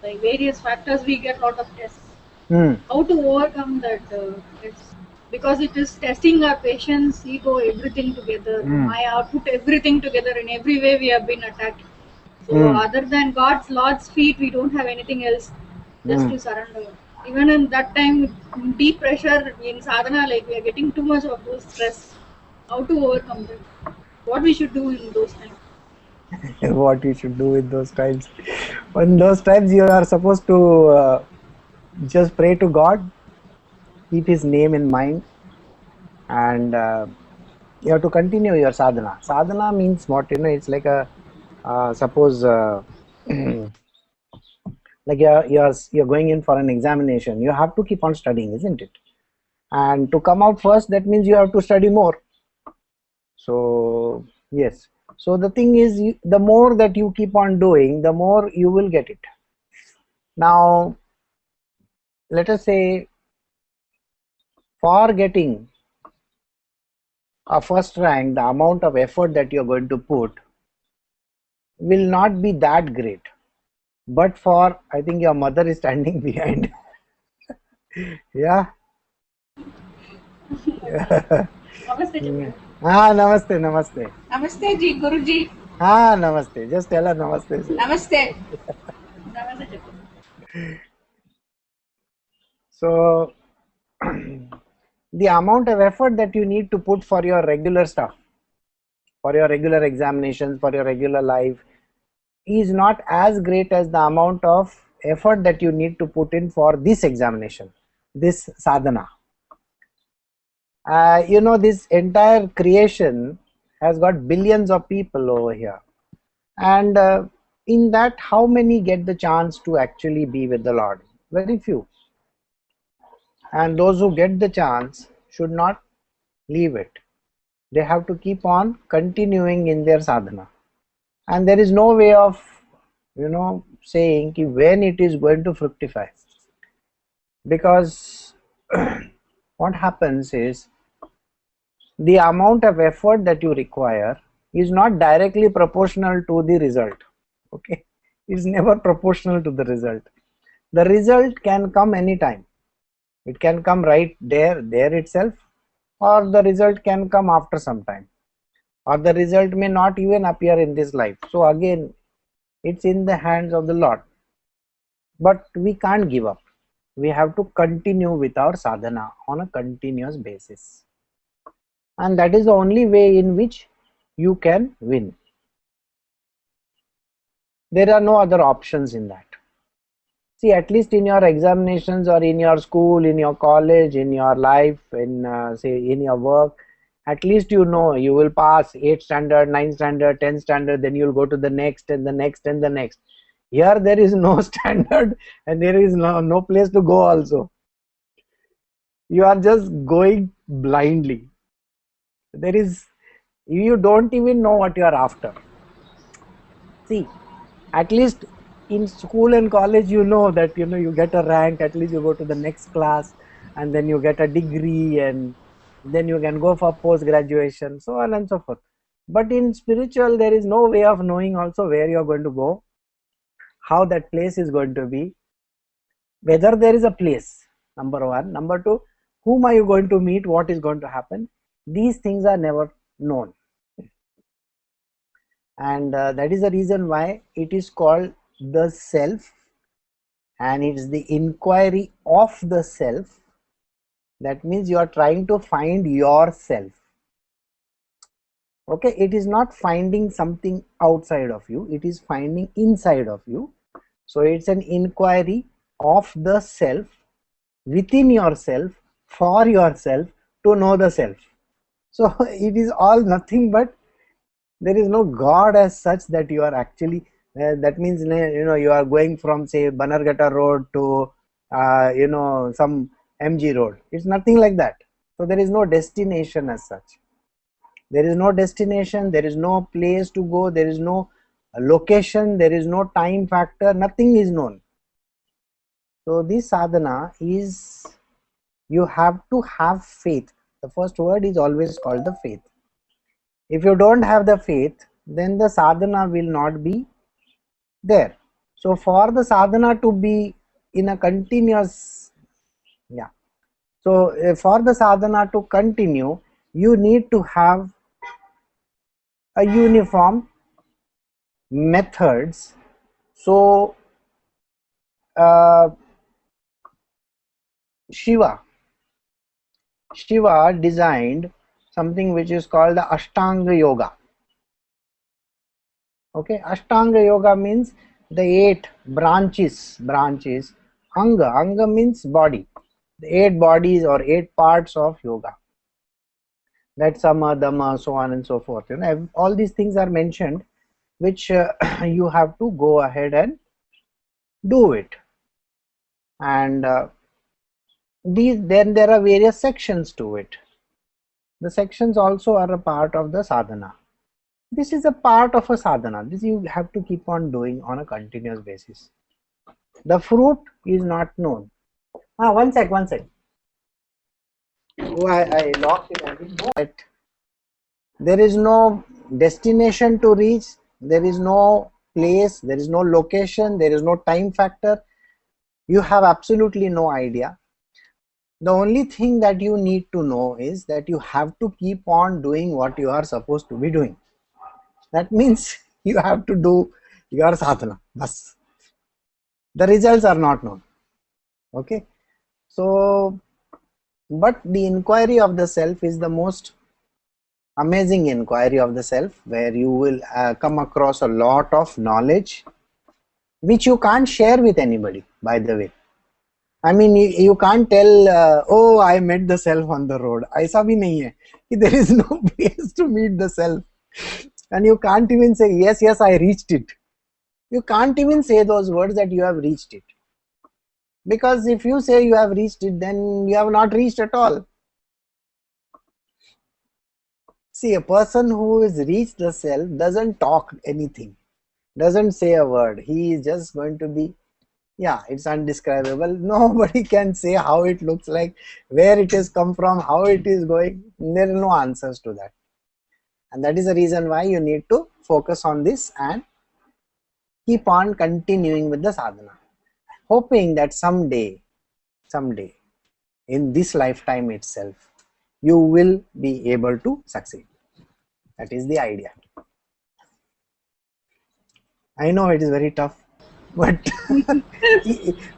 like various factors, we get a lot of tests. Hmm. How to overcome that? It's because it is testing our patience, ego, everything together. Hmm. Maya, put everything together. In every way, we have been attacked. So, Hmm. other than God's Lord's feet, we don't have anything else. Just Hmm. to surrender. Even in that time, deep pressure in sadhana, like we are getting too much of those stress. How to overcome that? What we should do in those times? What you should do in those times? In those times, you are supposed to just pray to God, keep His name in mind, and you have to continue your sadhana. Sadhana means what? It's like a suppose like you're going in for an examination. You have to keep on studying, isn't it? And to come out first, that means you have to study more. So yes. So the thing is, the more that you keep on doing, the more you will get it. Now, let us say for getting a first rank, the amount of effort that you're going to put will not be that great. But for, I think your mother is standing behind. Yeah. Namaste, Chakra. Ah, namaste, namaste. Namaste ji, Guruji. Ah, namaste. Just tell her namaste. Namaste. Namaste, Chakra. So, the amount of effort that you need to put for your regular stuff, for your regular examinations, for your regular life, is not as great as the amount of effort that you need to put in for this examination, this sadhana. This entire creation has got billions of people over here, and in that, how many get the chance to actually be with the Lord? Very few. And those who get the chance should not leave it. They have to keep on continuing in their sadhana, and there is no way of saying when it is going to fructify, because what happens is the amount of effort that you require is not directly proportional to the result. Okay, it's never proportional to the result. The result can come anytime. It can come right there itself, or the result can come after some time, or the result may not even appear in this life. So again, it's in the hands of the Lord. But we can't give up. We have to continue with our sadhana on a continuous basis, and that is the only way in which you can win. There are no other options in that. See, at least in your examinations, or in your school, in your college, in your life, in say in your work, at least you will pass 8th standard, 9th standard, 10th standard, then you'll go to the next and the next and the next. Here there is no standard, and there is no place to go also. You are just going blindly. You don't even know what you are after. See, at least in school and college, that you get a rank, at least you go to the next class, and then you get a degree, and then you can go for post graduation, so on and so forth. But in spiritual, there is no way of knowing also where you are going to go, how that place is going to be, whether there is a place, number one. Number two, whom are you going to meet, what is going to happen. These things are never known, and that is the reason why it is called the self, and it is the inquiry of the self. That means you are trying to find yourself. Okay, it is not finding something outside of you, it is finding inside of you. So it's an inquiry of the self, within yourself, for yourself, to know the self. So it is all nothing but, there is no God as such that you are actually that means you are going from, say, Bannerghatta road to some MG road. It's nothing like that. So there is no destination as such. There is no destination, there is no place to go, there is no location, there is no time factor, nothing is known. So this sadhana is, you have to have faith. The first word is always called the faith. If you don't have the faith, then the sadhana will not be there. So for the sadhana to be in a continuous, yeah. So for the sadhana to continue, you need to have a uniform methods. So uh, Shiva designed something which is called the Ashtanga Yoga. Okay, Ashtanga Yoga means the 8 branches. Anga means body. The 8 bodies or 8 parts of yoga. That Sama, Dhamma, so on and so forth. You know, all these things are mentioned, which you have to go ahead and do it. And then there are various sections to it. The sections also are a part of the sadhana. This is a part of a sadhana. This you have to keep on doing on a continuous basis. The fruit is not known. One sec. Oh, I locked it. I didn't know it. There is no destination to reach. There is no place. There is no location. There is no time factor. You have absolutely no idea. The only thing that you need to know is that you have to keep on doing what you are supposed to be doing. That means you have to do your sadhana. Bas. The results are not known. Okay. So, but the inquiry of the self is the most amazing inquiry of the self, where you will come across a lot of knowledge which you can't share with anybody, by the way. I mean, you can't tell, oh, I met the self on the road. ऐसा भी नहीं है. There is no place to meet the self. And you can't even say, yes, I reached it. You can't even say those words that you have reached it. Because if you say you have reached it, then you have not reached at all. See, a person who has reached the self doesn't talk anything, doesn't say a word. He is just going to be, yeah, it's undescribable. Nobody can say how it looks like, where it has come from, how it is going. There are no answers to that. And that is the reason why you need to focus on this and keep on continuing with the sadhana, hoping that someday, in this lifetime itself, you will be able to succeed. That is the idea. I know it is very tough, but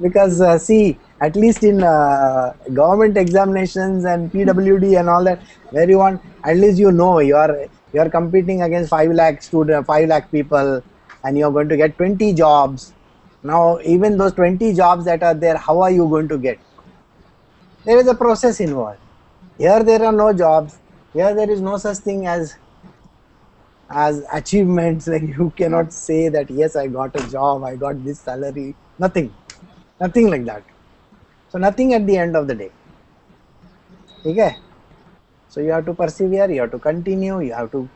because see, at least in government examinations and PWD and all that, where you want, at least you know you are competing against 5 lakh student, 5 lakh people, and you are going to get 20 jobs. Now, even those 20 jobs that are there, how are you going to get? There is a process involved. Here there are no jobs. Here there is no such thing as achievements. Like, you cannot say that yes, I got a job, I got this salary. Nothing like that. So nothing at the end of the day. Okay, so you have to persevere, you have to continue, you have to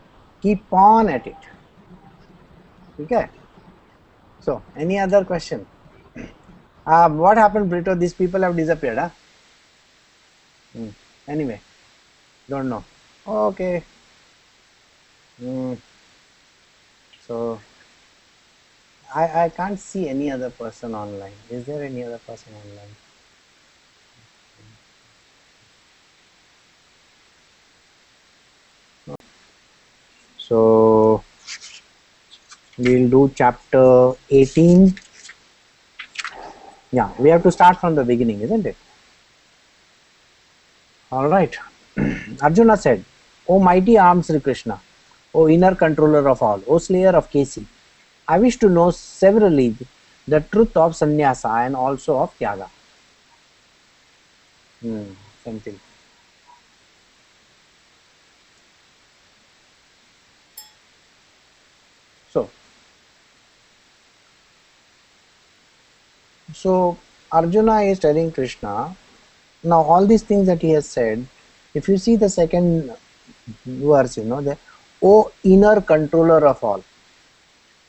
keep on at it. Okay, so any other question? What happened, Brito? These people have disappeared, huh? Anyway, don't know. Okay. So I can't see any other person online. Is there any other person online? So we'll do chapter 18. Yeah, we have to start from the beginning, isn't it? All right. Arjuna said, O mighty armed Sri Krishna, O inner controller of all, O slayer of Kesi, I wish to know severally the truth of sannyasa and also of tyaga. Something. So Arjuna is telling Krishna, now all these things that he has said, if you see the second verse, you know, the O inner controller of all.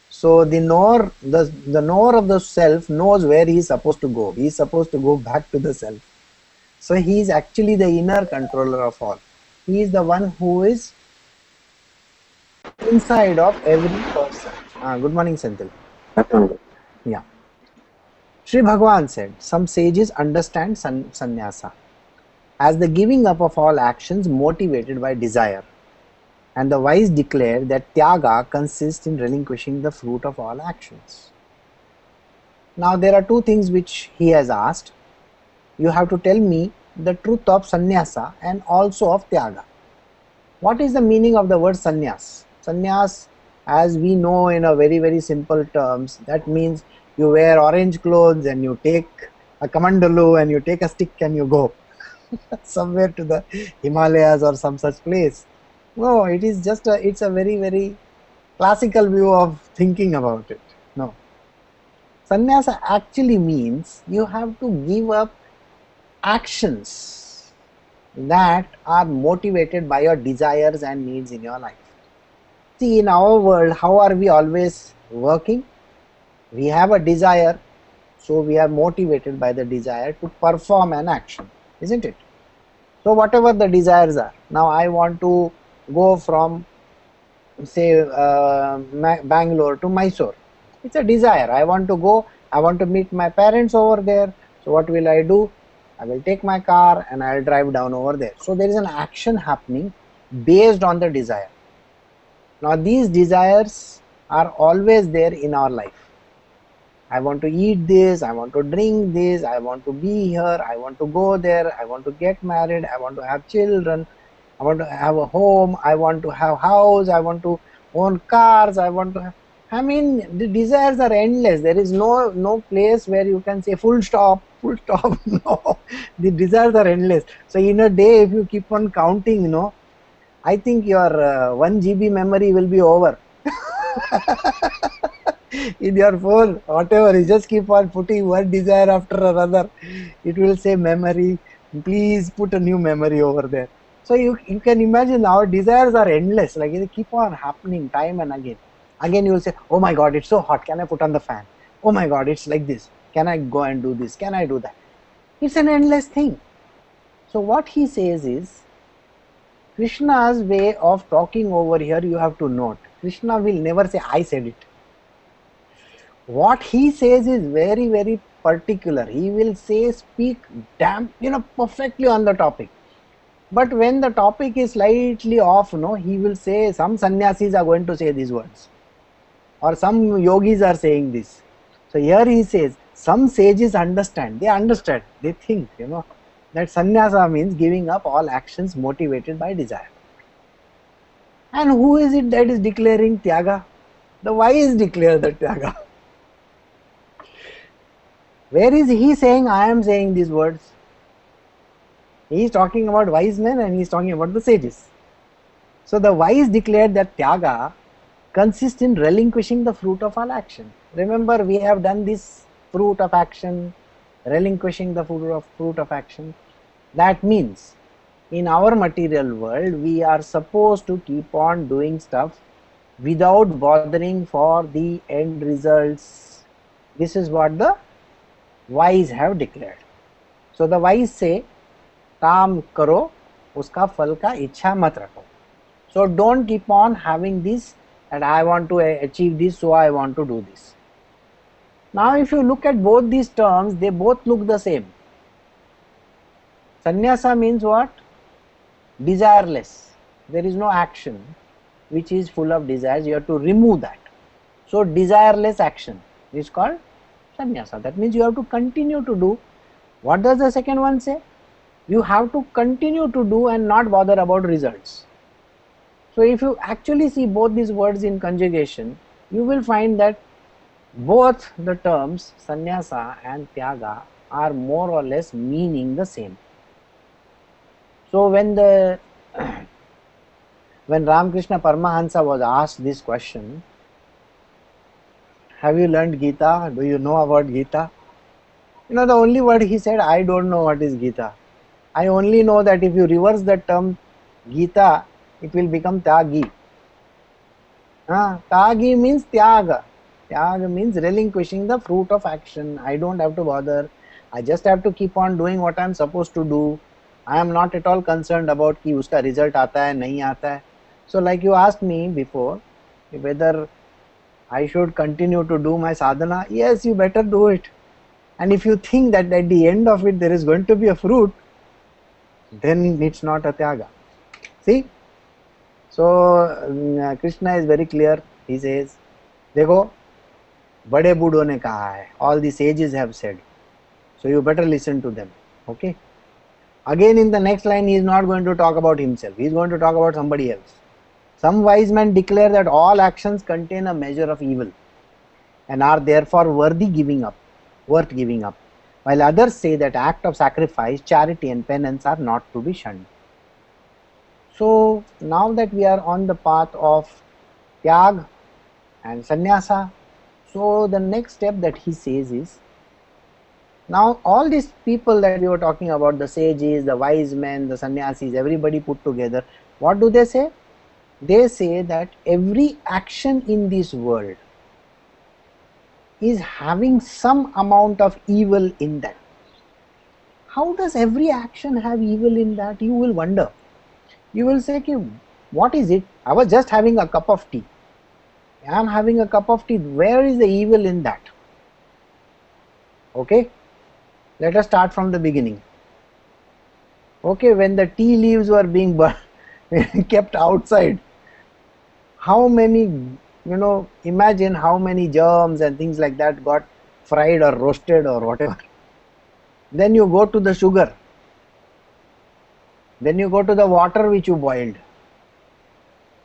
So the knower, the knower of the self knows where he is supposed to go. He is supposed to go back to the self. So he is actually the inner controller of all. He is the one who is inside of every person. Good morning, Senthil. Yeah. Sri Bhagavan said, some sages understand sannyasa as the giving up of all actions motivated by desire, and the wise declare that tyaga consists in relinquishing the fruit of all actions. Now there are two things which he has asked. You have to tell me the truth of sannyasa and also of tyaga. What is the meaning of the word sannyas? Sannyas, as we know in a very simple terms, that means you wear orange clothes and you take a kamandalu and you take a stick and you go somewhere to the Himalayas or some such place. No, it is just it's a very classical view of thinking about it. No. Sannyasa actually means you have to give up actions that are motivated by your desires and needs in your life. See, in our world, how are we always working? We have a desire, so we are motivated by the desire to perform an action, isn't it? So whatever the desires are, now I want to go from, say, Bangalore to Mysore. It's a desire. I want to go, I want to meet my parents over there. So what will I do? I will take my car and I'll drive down over there. So there is an action happening based on the desire. Now these desires are always there in our life. I want to eat this, I want to drink this, I want to be here, I want to go there, I want to get married, I want to have children, I want to have a home, I want to have house, I want to own cars, I want to have, I mean, the desires are endless. There is no place where you can say full stop. No, the desires are endless. So in a day, if you keep on counting, I think your 1 GB memory will be over. In your phone, whatever, you just keep on putting one desire after another. It will say memory, please put a new memory over there. So you can imagine our desires are endless, like they keep on happening time and again. Again you will say, oh my god, it's so hot, can I put on the fan? Oh my god, it's like this, can I go and do this, can I do that? It's an endless thing. So what he says is, Krishna's way of talking over here, you have to note, Krishna will never say I said it. What he says is very particular. He will say, speak perfectly on the topic. But when the topic is slightly off, he will say some sannyasis are going to say these words, or some yogis are saying this. So here he says some sages understand, they think, that sannyasa means giving up all actions motivated by desire. And who is it that is declaring tyaga? The wise declare the tyaga. Where is he saying I am saying these words? He is talking about wise men and he is talking about the sages. So the wise declared that tyaga consists in relinquishing the fruit of all action. Remember, we have done this fruit of action, relinquishing the fruit of action. That means in our material world, we are supposed to keep on doing stuff without bothering for the end results. This is what the wise have declared. So the wise say, काम करो, उसका फल का इच्छा मत रखो. So don't keep on having this, and I want to achieve this, so I want to do this. Now if you look at both these terms, they both look the same. Sannyasa means what? Desireless. There is no action which is full of desires. You have to remove that. So desireless action is called sannyasa. That means you have to continue to do. What does the second one say? You have to continue to do and not bother about results. So if you actually see both these words in conjugation, you will find that both the terms sannyasa and tyaga are more or less meaning the same. So when Ramakrishna Paramahansa was asked this question, have you learned Gita? Do you know about Gita? The only word he said, I don't know what is Gita. I only know that if you reverse the term Gita, it will become Tyagi. Tyagi means Tyaga. Tyaga means relinquishing the fruit of action. I don't have to bother. I just have to keep on doing what I am supposed to do. I am not at all concerned about कि उसका result आता है नहीं आता है. So like you asked me before, whether I should continue to do my sadhana. Yes, you better do it. And if you think that at the end of it there is going to be a fruit, then it's not a tyaga. See? So Krishna is very clear. He says, देखो बड़े बूढ़ों ने कहा है, all the sages have said, so you better listen to them. Okay. Again in the next line he is not going to talk about himself, he is going to talk about somebody else. Some wise men declare that all actions contain a measure of evil and are therefore worth giving up, while others say that act of sacrifice, charity and penance are not to be shunned. So now that we are on the path of tyag and sannyasa, so the next step that he says is, now all these people that we were talking about, the sages, the wise men, the sannyasis, everybody put together, what do they say? They say that every action in this world is having some amount of evil in that. How does every action have evil in that? You will wonder. You will say, what is it? I was just having a cup of tea. I am having a cup of tea. Where is the evil in that? Okay. Let us start from the beginning. Okay, when the tea leaves were being kept outside, how many, imagine how many germs and things like that got fried or roasted or whatever. Then you go to the sugar. Then you go to the water which you boiled.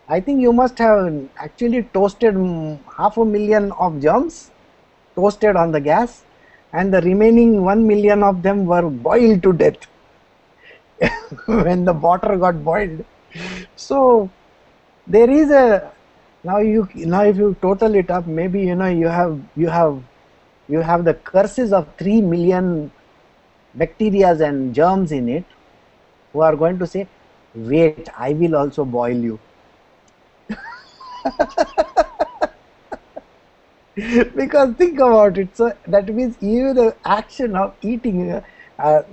I think you must have actually toasted 500,000 of germs, toasted on the gas, and the remaining 1,000,000 of them were boiled to death when the water got boiled. So there is a, now if you total it up, maybe you have the curses of 3 million bacteria and germs in it, who are going to say, wait, I will also boil you. Because think about it, so that means even the action of eating,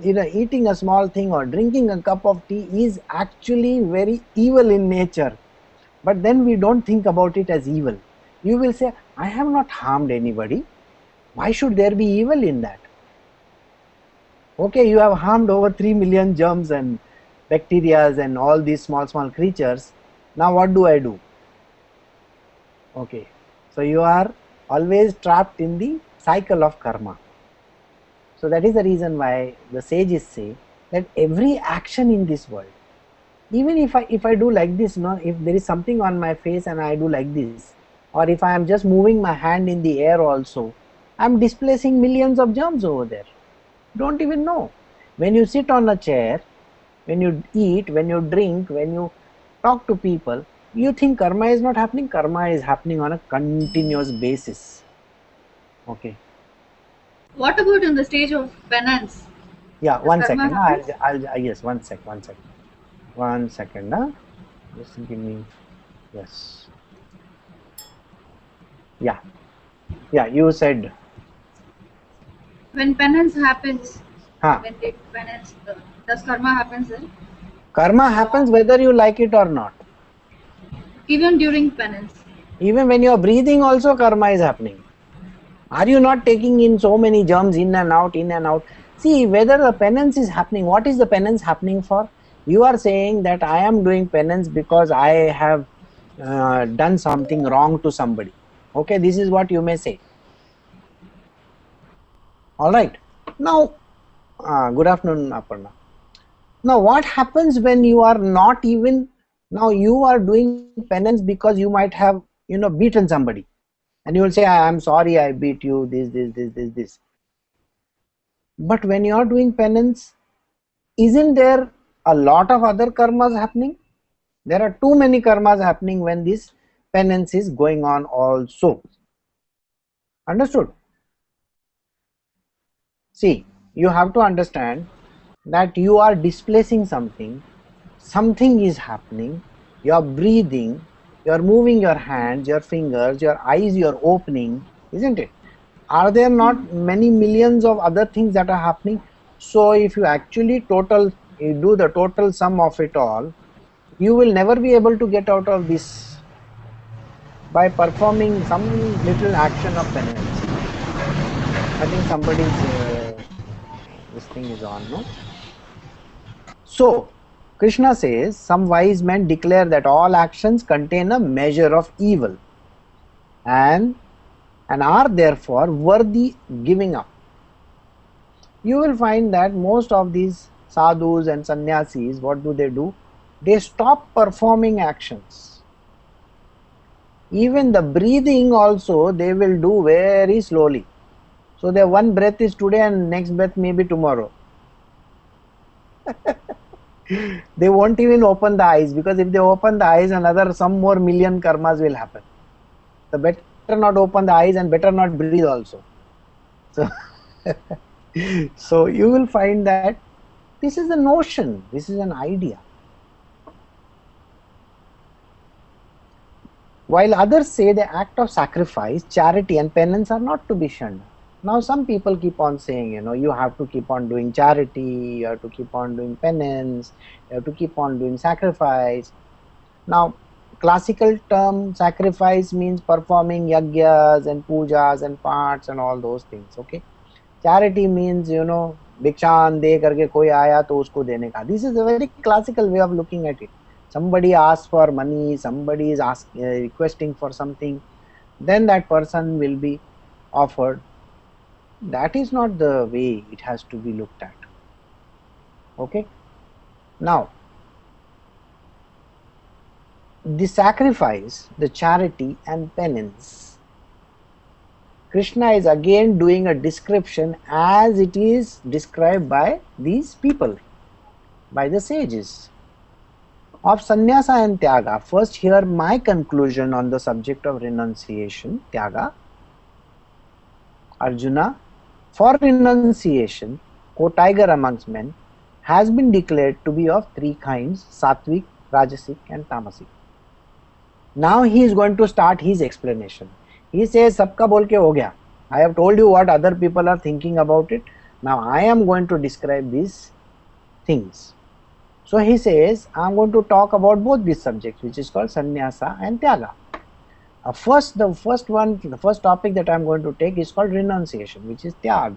eating a small thing or drinking a cup of tea is actually very evil in nature. But then we don't think about it as evil. You will say, I have not harmed anybody. Why should there be evil in that? Okay, you have harmed over 3 million germs and bacteria and all these small creatures. Now what do I do? Okay, so you are always trapped in the cycle of karma. So that is the reason why the sages say that every action in this world, even if I do like this, if there is something on my face and I do like this, or if I am just moving my hand in the air also, I am displacing millions of germs over there. Don't even know. When you sit on a chair, when you eat, when you drink, when you talk to people, you think karma is not happening. Karma is happening on a continuous basis. Okay. What about in the stage of penance? Yeah, one second. I'll yes, one second. Just give me, yes. Yeah, you said. When penance happens, Huh. when they do penance, does karma happens then? Karma happens whether you like it or not. Even during penance. Even when you are breathing also karma is happening. Are you not taking in so many germs in and out? See, whether the penance is happening, what is the penance happening for? You are saying that I am doing penance because I have done something wrong to somebody. Okay, this is what you may say. Alright. Now, good afternoon, Aparna. Now, what happens when you are not even, now you are doing penance because you might have, beaten somebody. And you will say, I am sorry, I beat you, this. But when you are doing penance, isn't there a lot of other karmas happening? There are too many karmas happening when this penance is going on also. Understood? See, you have to understand that you are displacing something is happening, you are breathing, you are moving your hands, your fingers, your eyes, you are opening, isn't it? Are there not many millions of other things that are happening? So if you actually you do the total sum of it all, you will never be able to get out of this. by performing some little action of penance. I think somebody's this thing is on, no? So Krishna says some wise men declare that all actions contain a measure of evil and are therefore worthy giving up. You will find that most of these sadhus and sannyasis, what do? They stop performing actions. Even the breathing also they will do very slowly. So their one breath is today and next breath may be tomorrow. They won't even open the eyes, because if they open the eyes, another some more million karmas will happen. So better not open the eyes and better not breathe also. So, so you will find that this is a notion, this is an idea. While others say the act of sacrifice, charity and penance are not to be shunned. Now some people keep on saying, you have to keep on doing charity, you have to keep on doing penance, you have to keep on doing sacrifice. Now classical term sacrifice means performing yagyas and pujas and parts and all those things, okay. Charity means, भिक्षान दे करके कोई आया तो उसको देने का. This is a very classical way of looking at it. Somebody asks for money, somebody is requesting for something, then that person will be offered. That is not the way it has to be looked at. Okay. Now, the sacrifice, the charity and penance, Krishna is again doing a description as it is described by these people, by the sages. Of sannyasa and tyaga, first hear my conclusion on the subject of renunciation, tyaga. Arjuna, for renunciation, co-tiger amongst men, has been declared to be of three kinds: sattvic, rajasic and tamasic. Now he is going to start his explanation. He says, sabka bol ke ho gaya. I have told you what other people are thinking about it. Now I am going to describe these things. So he says, I am going to talk about both these subjects, which is called sannyasa and tyaga. The first topic that I am going to take is called renunciation, which is tyaga.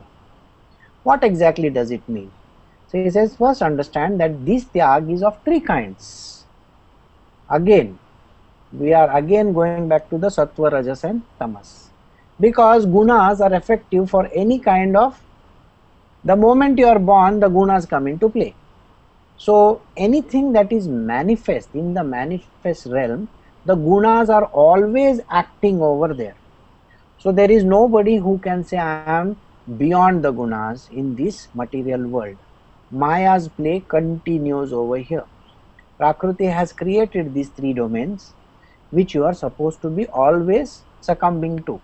What exactly does it mean? So he says, first understand that this tyag is of three kinds. Again, we are again going back to the sattva, rajas and tamas. Because gunas are effective for any kind of, the moment you are born, the gunas come into play. So anything that is manifest in the manifest realm, the gunas are always acting over there. So there is nobody who can say I am beyond the gunas in this material world. Maya's play continues over here. Prakriti has created these three domains which you are supposed to be always succumbing to.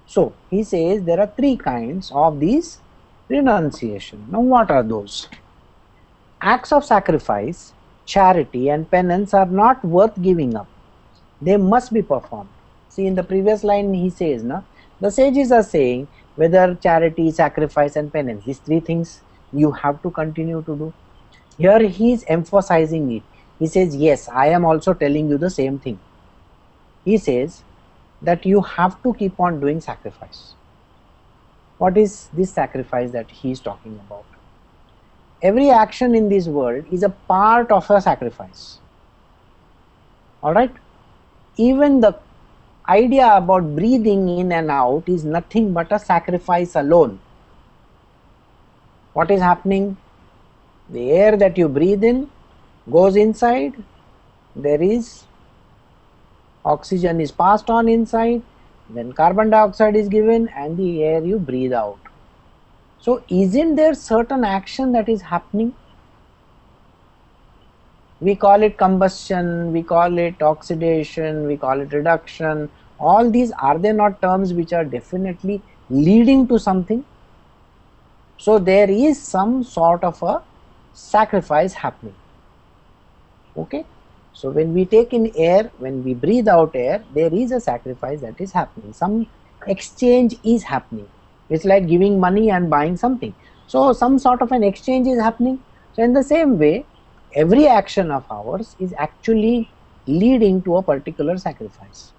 So he says there are three kinds of these renunciation. Now what are those? Acts of sacrifice, charity and penance are not worth giving up. They must be performed. See, in the previous line he says, the sages are saying whether charity, sacrifice and penance, these three things you have to continue to do. Here he is emphasizing it. He says, yes, I am also telling you the same thing. He says that you have to keep on doing sacrifice. What is this sacrifice that he is talking about? Every action in this world is a part of a sacrifice. Alright? Even the idea about breathing in and out is nothing but a sacrifice alone. What is happening? The air that you breathe in goes inside, there is oxygen is passed on inside, then carbon dioxide is given and the air you breathe out. So isn't there certain action that is happening? We call it combustion, we call it oxidation, we call it reduction. All these, are they not terms which are definitely leading to something? So there is some sort of a sacrifice happening. Okay? So when we take in air, when we breathe out air, there is a sacrifice that is happening. Some exchange is happening. It's like giving money and buying something. So some sort of an exchange is happening. So in the same way, every action of ours is actually leading to a particular sacrifice.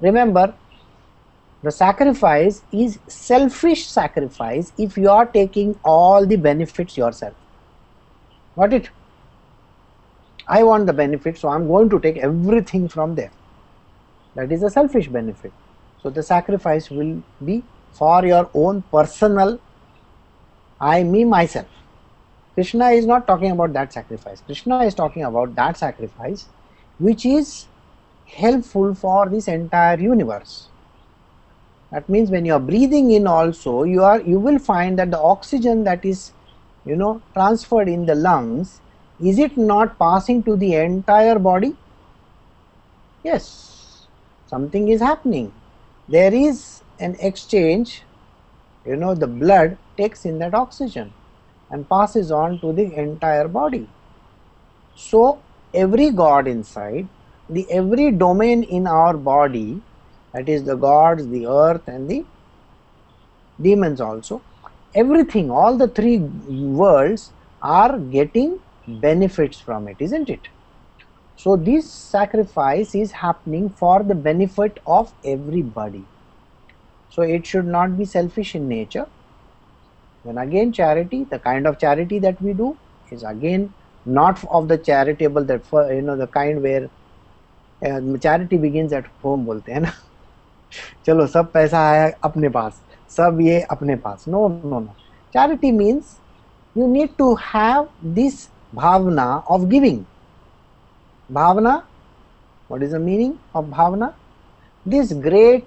Remember, the sacrifice is selfish sacrifice if you are taking all the benefits yourself. Got it? I want the benefit, so I'm going to take everything from there. That is a selfish benefit. So the sacrifice will be for your own personal I, me, myself. Krishna is not talking about that sacrifice. Krishna is talking about that sacrifice which is helpful for this entire universe. That means when you are breathing in also, you will find that the oxygen that is transferred in the lungs, is it not passing to the entire body? Yes, something is happening. There is an exchange, the blood takes in that oxygen and passes on to the entire body. So every god inside, every domain in our body, that is the gods, the earth and the demons also, everything, all the three worlds are getting benefits from it, isn't it? So this sacrifice is happening for the benefit of everybody. So it should not be selfish in nature. Then again, charity, the kind of charity that we do is again not of the charitable, that the kind where charity begins at home, बोलते हैं ना, चलो सब पैसा आया अपने पास, सब ये अपने पास. No. Charity means you need to have this bhavana of giving. Bhavana, what is the meaning of bhavana? This great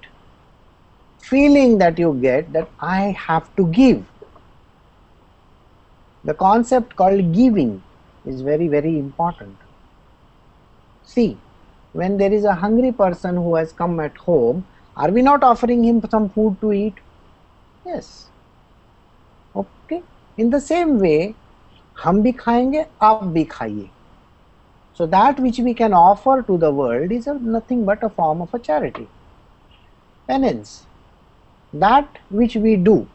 feeling that you get that I have to give. The concept called giving is very, very important. See, when there is a hungry person who has come at home, are we not offering him some food to eat? Yes. Okay. In the same way, हम भी खाएंगे, आप भी खाइए. So that which we can offer to the world is nothing but a form of a charity. Penance. That which we do.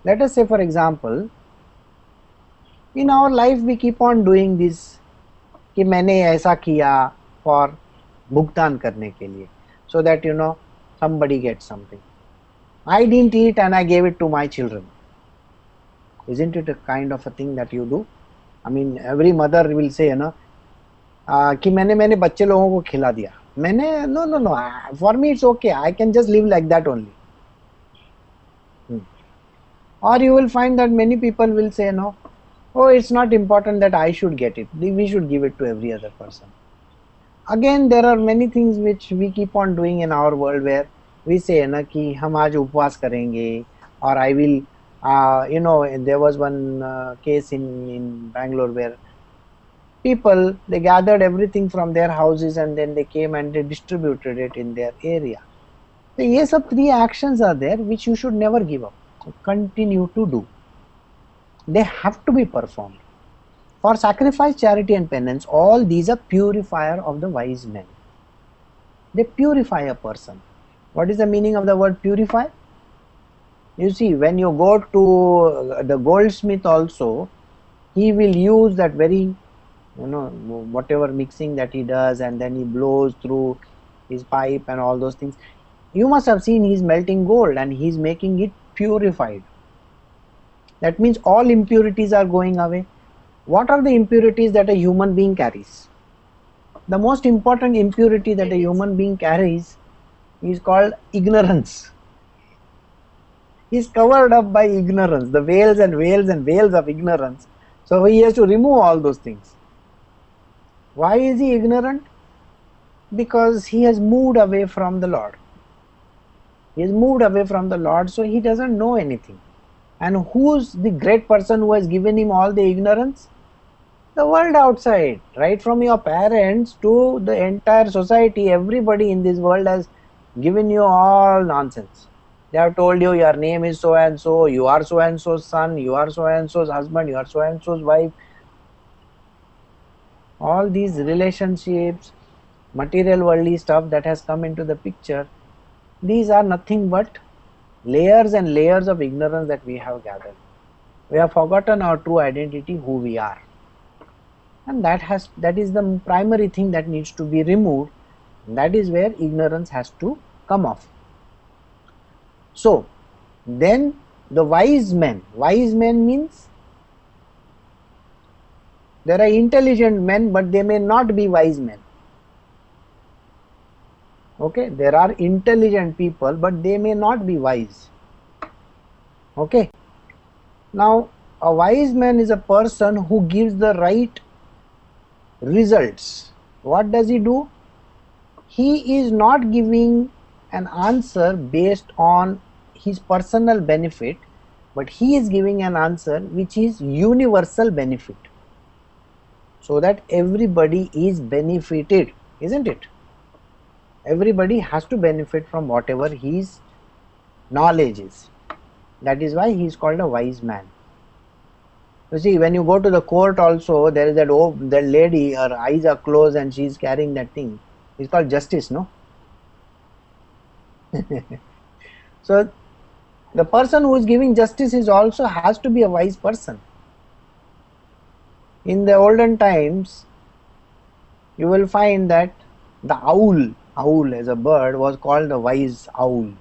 Let us say, for example, in our life we keep on doing this, कि मैंने ऐसा किया for भुगतान करने के लिए, so that somebody gets something. I didn't eat and I gave it to my children. Isn't it a kind of a thing that you do? I mean, every mother will say, कि मैंने बच्चे लोगों को खिला दिया. मैंने no. For me it's okay. I can just live like that only. Or you will find that many people will say, oh, it's not important that I should get it. We should give it to every other person. Again, there are many things which we keep on doing in our world where we say कि हम आज उपवास करेंगे, or I will, there was one case in Bangalore where people, they gathered everything from their houses and then they came and they distributed it in their area. So ये सब three actions are there which you should never give up. So continue to do. They have to be performed. For sacrifice, charity and penance, all these are purifier of the wise men. They purify a person. What is the meaning of the word purify? You see, when you go to the goldsmith also, he will use that very, whatever mixing that he does, and then he blows through his pipe and all those things. You must have seen he's melting gold and he's making it purified. That means all impurities are going away. What are the impurities that a human being carries? The most important impurity that a human being carries is called ignorance. He is covered up by ignorance, the veils and veils and veils of ignorance. So he has to remove all those things. Why is he ignorant? Because he has moved away from the Lord. He has moved away from the Lord, so he doesn't know anything. And who's the great person who has given him all the ignorance? The world outside, right from your parents to the entire society. Everybody in this world has given you all nonsense. They have told you your name is so and so, you are so and so's son, you are so and so's husband, you are so and so's wife. All these relationships, material worldly stuff that has come into the picture, these are nothing but layers and layers of ignorance that we have gathered. We have forgotten our true identity, who we are. And that is the primary thing that needs to be removed. That is where ignorance has to come off. So then the wise men means there are intelligent men, but they may not be wise men. Okay, there are intelligent people, but they may not be wise. Okay, now a wise man is a person who gives the right results. What does he do? He is not giving an answer based on his personal benefit, but he is giving an answer which is universal benefit, so that everybody is benefited, isn't it? Everybody has to benefit from whatever his knowledge is. That is why he is called a wise man. You see, when you go to the court also, there is that lady, her eyes are closed and she is carrying that thing. It's called justice, no? So the person who is giving justice is also has to be a wise person. In the olden times, you will find that the owl as a bird was called the wise owl.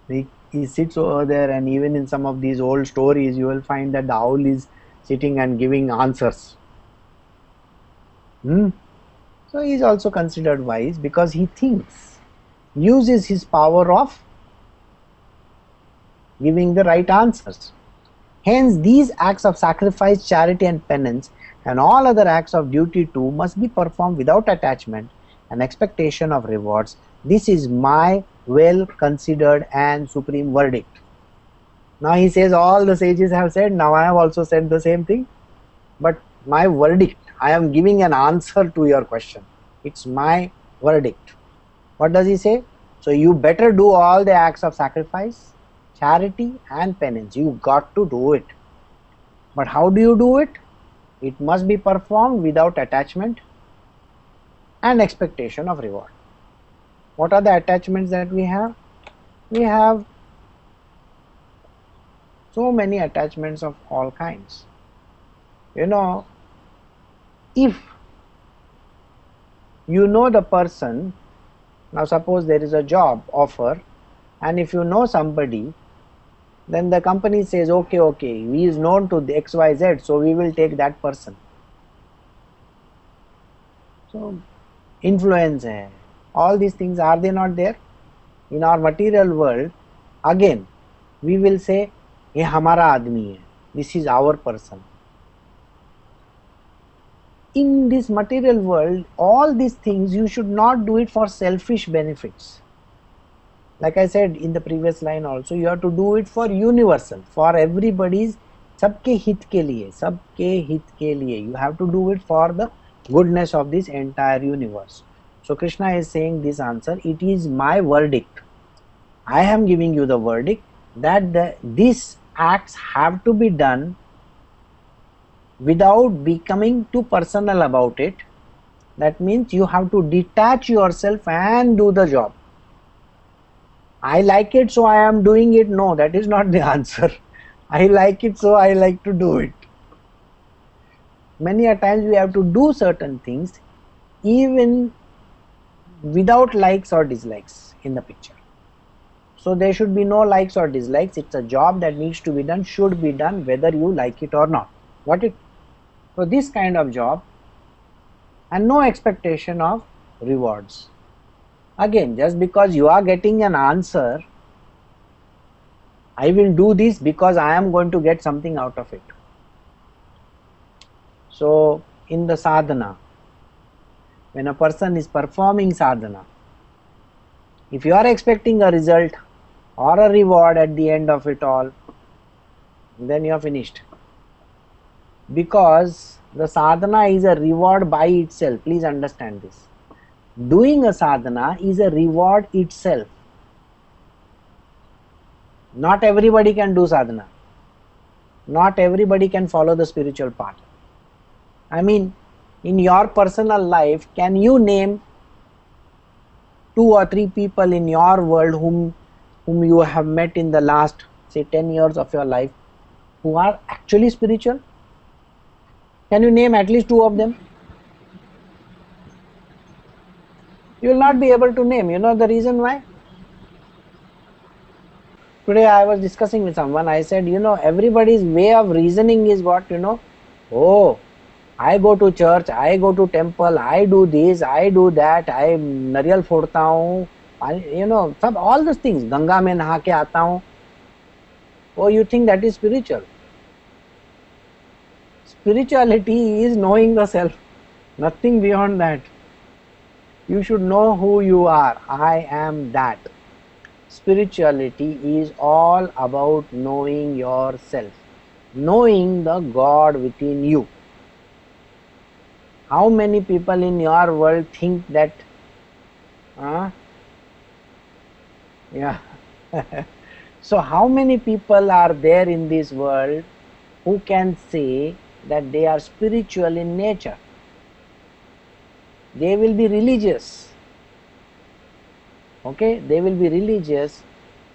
He sits over there, and even in some of these old stories, you will find that the owl is sitting and giving answers. So he is also considered wise because he thinks, uses his power of giving the right answers. Hence, these acts of sacrifice, charity and penance and all other acts of duty too must be performed without attachment and expectation of rewards. This is my well considered and supreme verdict. Now he says all the sages have said, now I have also said the same thing, but my verdict, I am giving an answer to your question. It's my verdict. What does he say? So you better do all the acts of sacrifice, charity and penance. You got to do it. But how do you do it? It must be performed without attachment and expectation of reward. What are the attachments that we have? We have so many attachments of all kinds. You know, if you know the person, now suppose there is a job offer, and if you know somebody, then the company says, okay, he is known to the XYZ, so we will take that person. So influence hai. All these things, are they not there? In our material world, again, we will say, ye hamara aadmi hai, this is our person. In this material world, all these things, you should not do it for selfish benefits. Like I said in the previous line also, you have to do it for universal, for everybody's, sabke hit ke liye. You have to do it for the goodness of this entire universe. So Krishna is saying this answer, it is my verdict. I am giving you the verdict that these acts have to be done without becoming too personal about it. That means you have to detach yourself and do the job. I like it, so I am doing it. No, that is not the answer. I like it, so I like to do it. Many a times we have to do certain things even without likes or dislikes in the picture. So there should be no likes or dislikes. It's a job that needs to be done, should be done whether you like it or not. Got it? So this kind of job, and no expectation of rewards. Again, just because you are getting an answer, I will do this because I am going to get something out of it. So in the sadhana, when a person is performing sadhana, if you are expecting a result or a reward at the end of it all, then you are finished. Because the sadhana is a reward by itself. Please understand this. Doing a sadhana is a reward itself. Not everybody can do sadhana. Not everybody can follow the spiritual path. I mean, in your personal life, can you name 2 or 3 people in your world whom you have met in the last, say, 10 years of your life who are actually spiritual? Can you name at least 2 of them? You will not be able to name. You know the reason why? Today I was discussing with someone. I said, everybody's way of reasoning is what, oh, I go to church, I go to temple, I do this, I do that, I nariyal फोड़ता हूँ, सब all those things, Ganga में नहा के आता हूँ. Oh, you think that is spiritual? Spirituality is knowing the self, nothing beyond that. You should know who you are. I am that. Spirituality is all about knowing yourself, knowing the God within you. How many people in your world think that? Yeah. So how many people are there in this world who can say that they are spiritual in nature? They will be religious. Okay, they will be religious,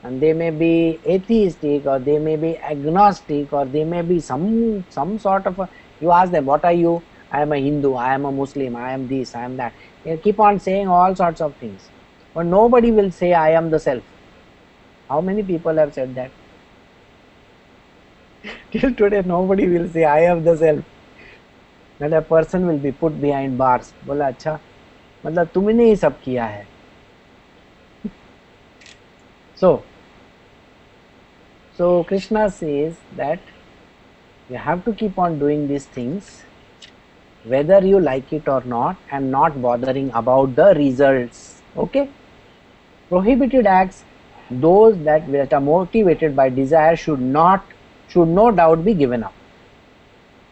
and they may be atheistic, or they may be agnostic, or they may be some sort of you ask them, what are you? I am a Hindu, I am a Muslim, I am this, I am that. They keep on saying all sorts of things, but nobody will say I am the self. How many people have said that? Till today nobody will say I am the self. Then a person will be put behind bars. बोला अच्छा, मतलब तुमने ही सब किया है. So Krishna says that you have to keep on doing these things whether you like it or not, and not bothering about the results. Okay? Prohibited acts, those that are motivated by desire, should no doubt be given up.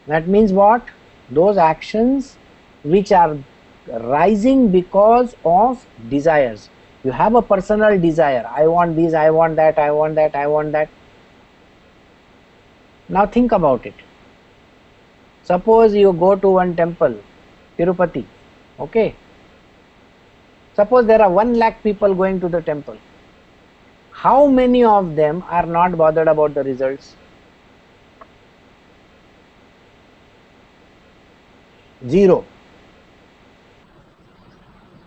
That means what? Those actions which are rising because of desires. You have a personal desire. I want this, I want that, I want that, I want that. Now think about it. Suppose you go to one temple, Tirupati, okay? Suppose there are 1 lakh people going to the temple. How many of them are not bothered about the results? 0.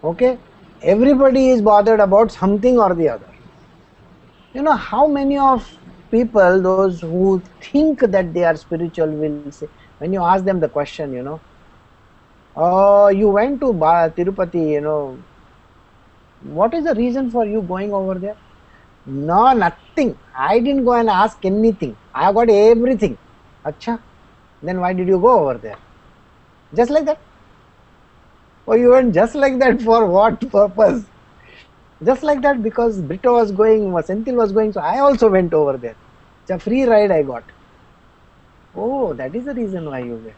Okay? Everybody is bothered about something or the other. How many of people, those who think that they are spiritual, will say, when you ask them the question, oh, you went to Tirupati, what is the reason for you going over there? No, nothing. I didn't go and ask anything. I got everything. Acha, then why did you go over there? Just like that. Oh, you went just like that for what purpose? Just like that because Brito was going, Senthil was going, so I also went over there. It's a free ride I got. Oh, that is the reason why you went.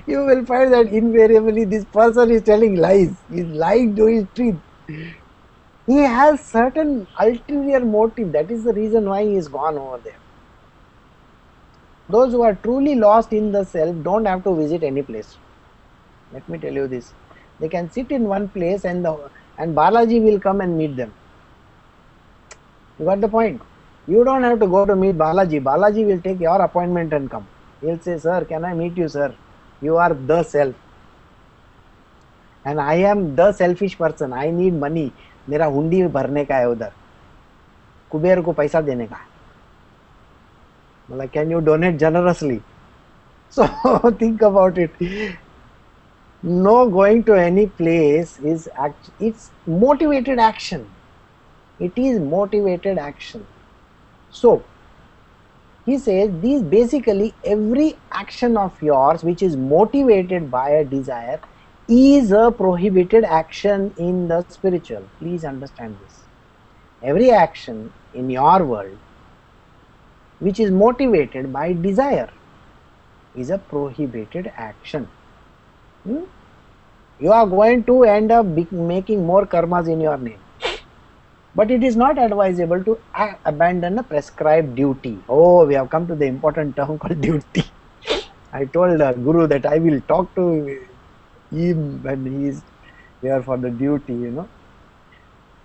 You will find that invariably this person is telling lies. He is lying to his teeth. He has certain ulterior motive. That is the reason why he is gone over there. Those who are truly lost in the self don't have to visit any place. Let me tell you this. They can sit in one place and Balaji will come and meet them. You got the point? You don't have to go to meet Balaji. Balaji will take your appointment and come. He'll say, sir, can I meet you, sir? You are the self. And I am the selfish person. I need money. मेरा हुंडी भरने का है उधर. कुबेर को पैसा देने का. Like, can you donate generously? So think about it. No going to any place is it's motivated action. It is motivated action. So he says these basically every action of yours which is motivated by a desire is a prohibited action in the spiritual. Please understand this. Every action in your world which is motivated by desire is a prohibited action. You are going to end up making more karmas in your name. But it is not advisable to abandon a prescribed duty. Oh, we have come to the important term called duty. I told Guru that I will talk to him when he is here for the duty,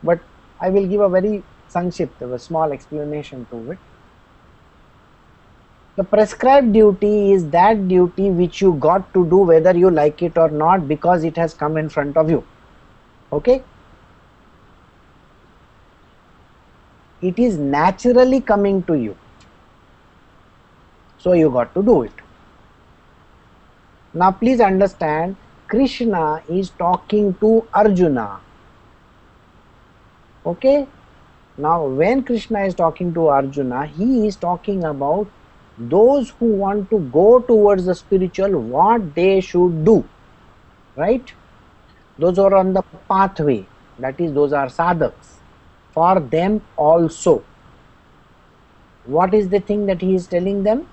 But I will give a very sankshipt, a small explanation to it. The prescribed duty is that duty which you got to do whether you like it or not, because it has come in front of you. Okay? It is naturally coming to you. So you got to do it. Now please understand, Krishna is talking to Arjuna. Okay? Now when Krishna is talking to Arjuna, he is talking about those who want to go towards the spiritual, what they should do. Right? Those who are on the pathway, that is, those are sadhaks. For them also, what is the thing that he is telling them?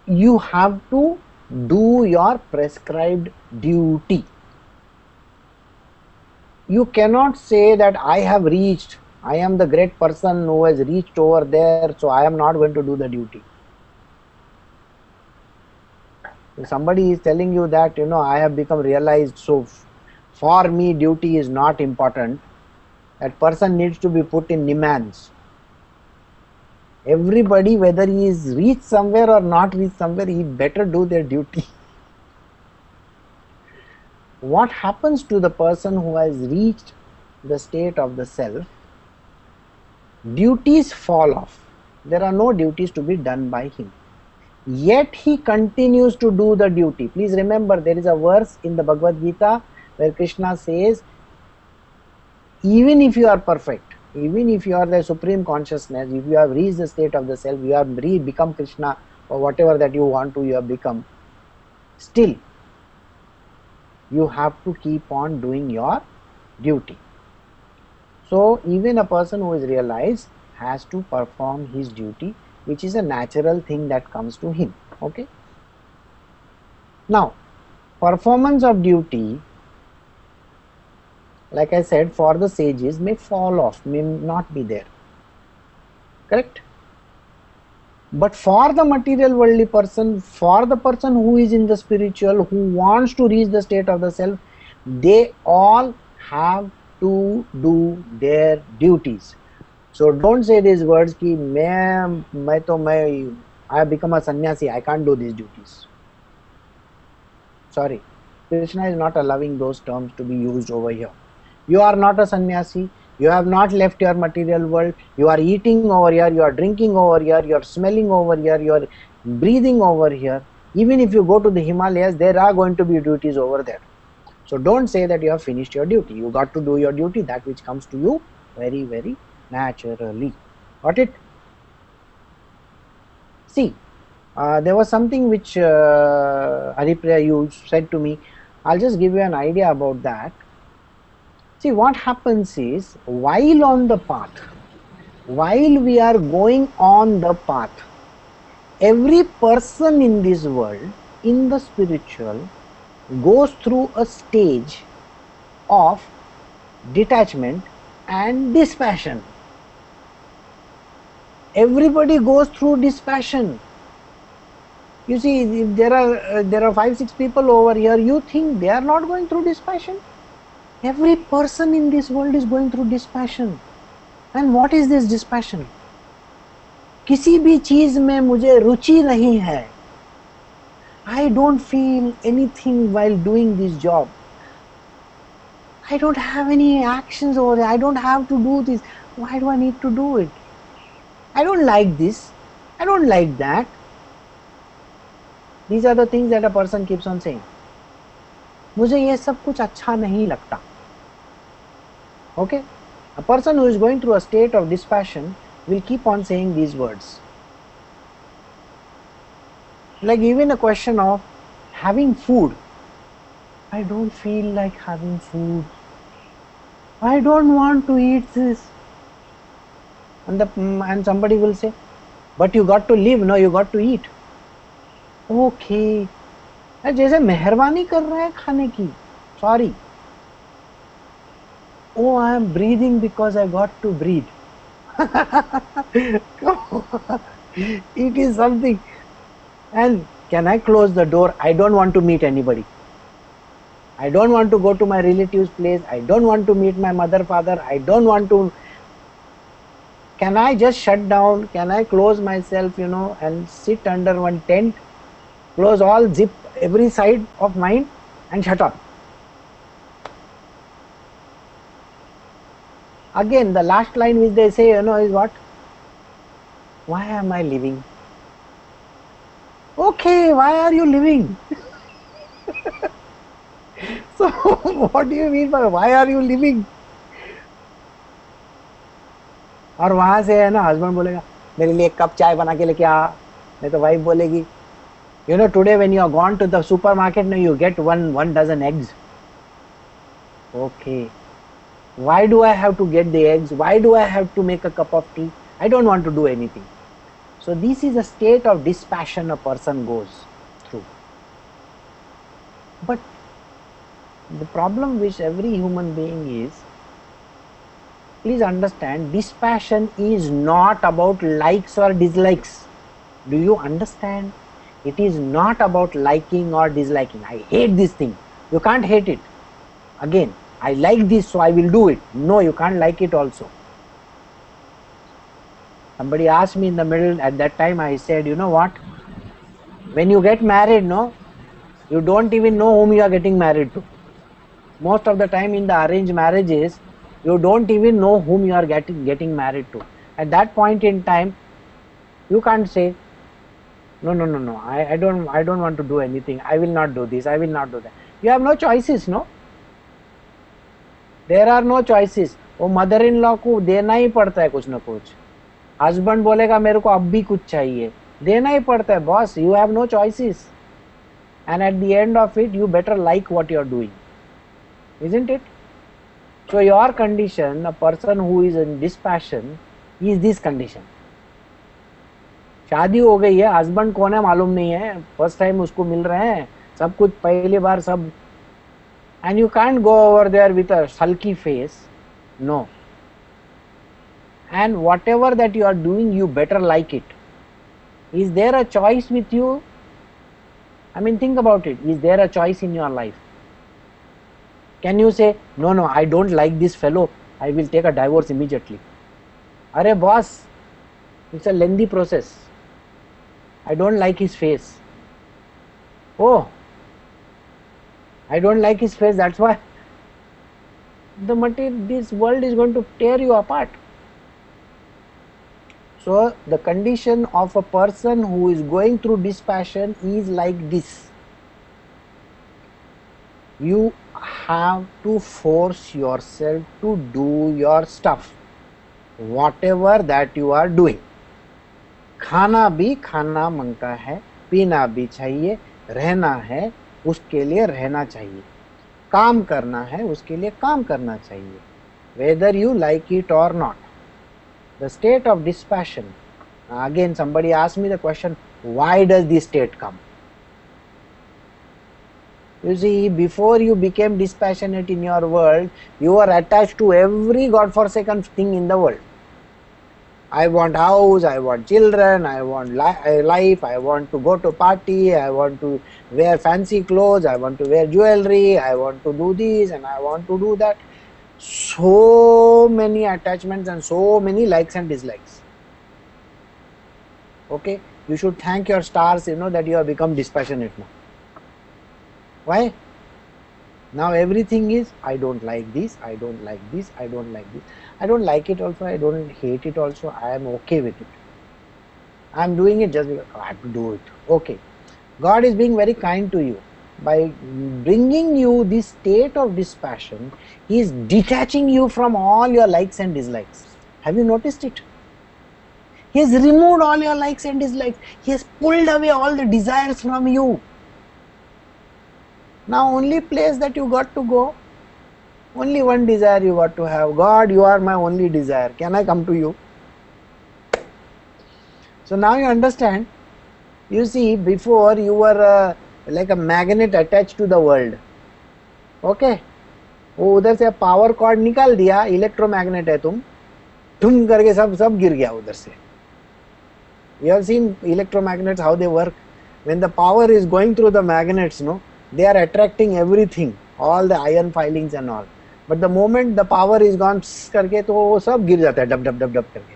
You have to do your prescribed duty. You cannot say that I have reached, I am the great person who has reached over there, so I am not going to do the duty. If somebody is telling you that, I have become realized, so for me duty is not important, that person needs to be put in Nimans. Everybody, whether he is reached somewhere or not reached somewhere, he better do their duty. What happens to the person who has reached the state of the self? Duties fall off. There are no duties to be done by him. Yet he continues to do the duty. Please remember, there is a verse in the Bhagavad Gita where Krishna says, even if you are perfect, even if you are the supreme consciousness, if you have reached the state of the self, you have become Krishna or whatever that you want to, you have become, still you have to keep on doing your duty. So even a person who is realized has to perform his duty, which is a natural thing that comes to him. Okay. Now, performance of duty, like I said, for the sages may fall off, may not be there. Correct? But for the material worldly person, for the person who is in the spiritual, who wants to reach the state of the self, they all have to do their duties. So don't say these words ki I have become a sannyasi, I can't do these duties. Sorry, Krishna is not allowing those terms to be used over here. You are not a sannyasi, you have not left your material world, you are eating over here, you are drinking over here, you are smelling over here, you are breathing over here. Even if you go to the Himalayas, there are going to be duties over there. So don't say that you have finished your duty. You got to do your duty, that which comes to you very, very naturally. Got it? See, there was something which Haripriya, you said to me. I'll just give you an idea about that. See, what happens is, while on the path, while we are going on the path, every person in this world, in the spiritual, goes through a stage of detachment and dispassion. Everybody goes through dispassion. You see, if there are 5-6 people over here, you think they are not going through dispassion? Every person in this world is going through dispassion. And what is this dispassion? किसी भी चीज में मुझे रुचि नहीं है. I don't feel anything while doing this job. I don't have any actions over there. I don't have to do this. Why do I need to do it? I don't like this. I don't like that. These are the things that a person keeps on saying. मुझे ये सब कुछ अच्छा नहीं लगता. Okay? A person who is going through a state of dispassion will keep on saying these words. Like even a question of having food. I don't feel like having food. I don't want to eat this. And somebody will say, but you got to live, no, you got to eat. Okay. जैसे मेहरबानी कर रहा है खाने की. Sorry. Oh, I am breathing because I got to breathe. It is something. And can I close the door? I don't want to meet anybody. I don't want to go to my relative's place. I don't want to meet my mother, father. I don't want to. Can I just shut down? Can I close myself, and sit under one tent, close all, zip every side of mine and shut up? Again, the last line which they say, is what? Why am I living? Okay, why are you living? So, what do you mean by why are you living? और वहां से है ना, husband बोलेगा मेरे लिए एक cup चाय बना के लेके आ, नहीं तो वाइफ बोलेगी today when you are gone to the supermarket, now you get one dozen eggs. Okay, why do I have to get the eggs? Why do I have to make a cup of tea? I don't want to do anything. So this is a state of dispassion a person goes through. But the problem with every human being is, please understand, dispassion is not about likes or dislikes. Do you understand? It is not about liking or disliking. I hate this thing. You can't hate it. Again, I like this, so I will do it. No, you can't like it also. Somebody asked me in the middle, at that time I said, you know what? When you get married, no, you don't even know whom you are getting married to. Most of the time in the arranged marriages, you don't even know whom you are getting married to. At that point in time, you can't say, no, I don't want to do anything. I will not do this. I will not do that. You have no choices, no? There are no choices. वो mother in law को देना ही पड़ता है कुछ ना कुछ. Husband बोलेगा मेरे को अब भी कुछ चाहिए, देना ही पड़ता है boss. You have no choices. And at the end of it, you better like what you are doing. Isn't it? So your condition, a person who is in dispassion, is this condition. शादी हो गई है, husband कौन है मालूम नहीं है, first time उसको मिल रहे हैं, सब कुछ पहली बार सब, and you can't go over there with a sulky face. No. And whatever that you are doing, you better like it. Is there a choice with you? I mean, think about it. Is there a choice in your life? Can you say, no, I don't like this fellow, I will take a divorce immediately? Arey boss, it's a lengthy process. I don't like his face. Oh, I don't like his face, that's why this world is going to tear you apart. So the condition of a person who is going through dispassion is like this. You have to force yourself to do your stuff, whatever that you are doing. खाना भी खाना मांगता है, पीना भी चाहिए, रहना है उसके लिए रहना चाहिए, काम करना है उसके लिए काम करना चाहिए, whether you like it or not. The state of dispassion. Again, somebody asked me the question, why does this state come? You see, before you became dispassionate in your world, you were attached to every godforsaken thing in the world. I want house, I want children, I want life, I want to go to party, I want to wear fancy clothes, I want to wear jewelry, I want to do this and I want to do that. So many attachments and so many likes and dislikes. Okay, you should thank your stars, that you have become dispassionate now. Why? Now everything is, I don't like this, I don't like this, I don't like this. I don't like it also, I don't hate it also, I am okay with it. I am doing it just because I have to do it. Okay. God is being very kind to you. By bringing you this state of dispassion, He is detaching you from all your likes and dislikes. Have you noticed it? He has removed all your likes and dislikes. He has pulled away all the desires from you. Now only place that you got to go, only one desire you got to have. God, you are my only desire. Can I come to you? So now you understand. You see, before you were like a magnet attached to the world. Okay? वो उधर से power cord निकाल दिया, electromagnet है तुम करके सब गिर गया उधर से. You have seen electromagnets, how they work. When the power is going through the magnets, they are attracting everything, all the iron filings and all. But the moment the power is gone करके तो वो सब गिर जाता है dub dub dub dub करके.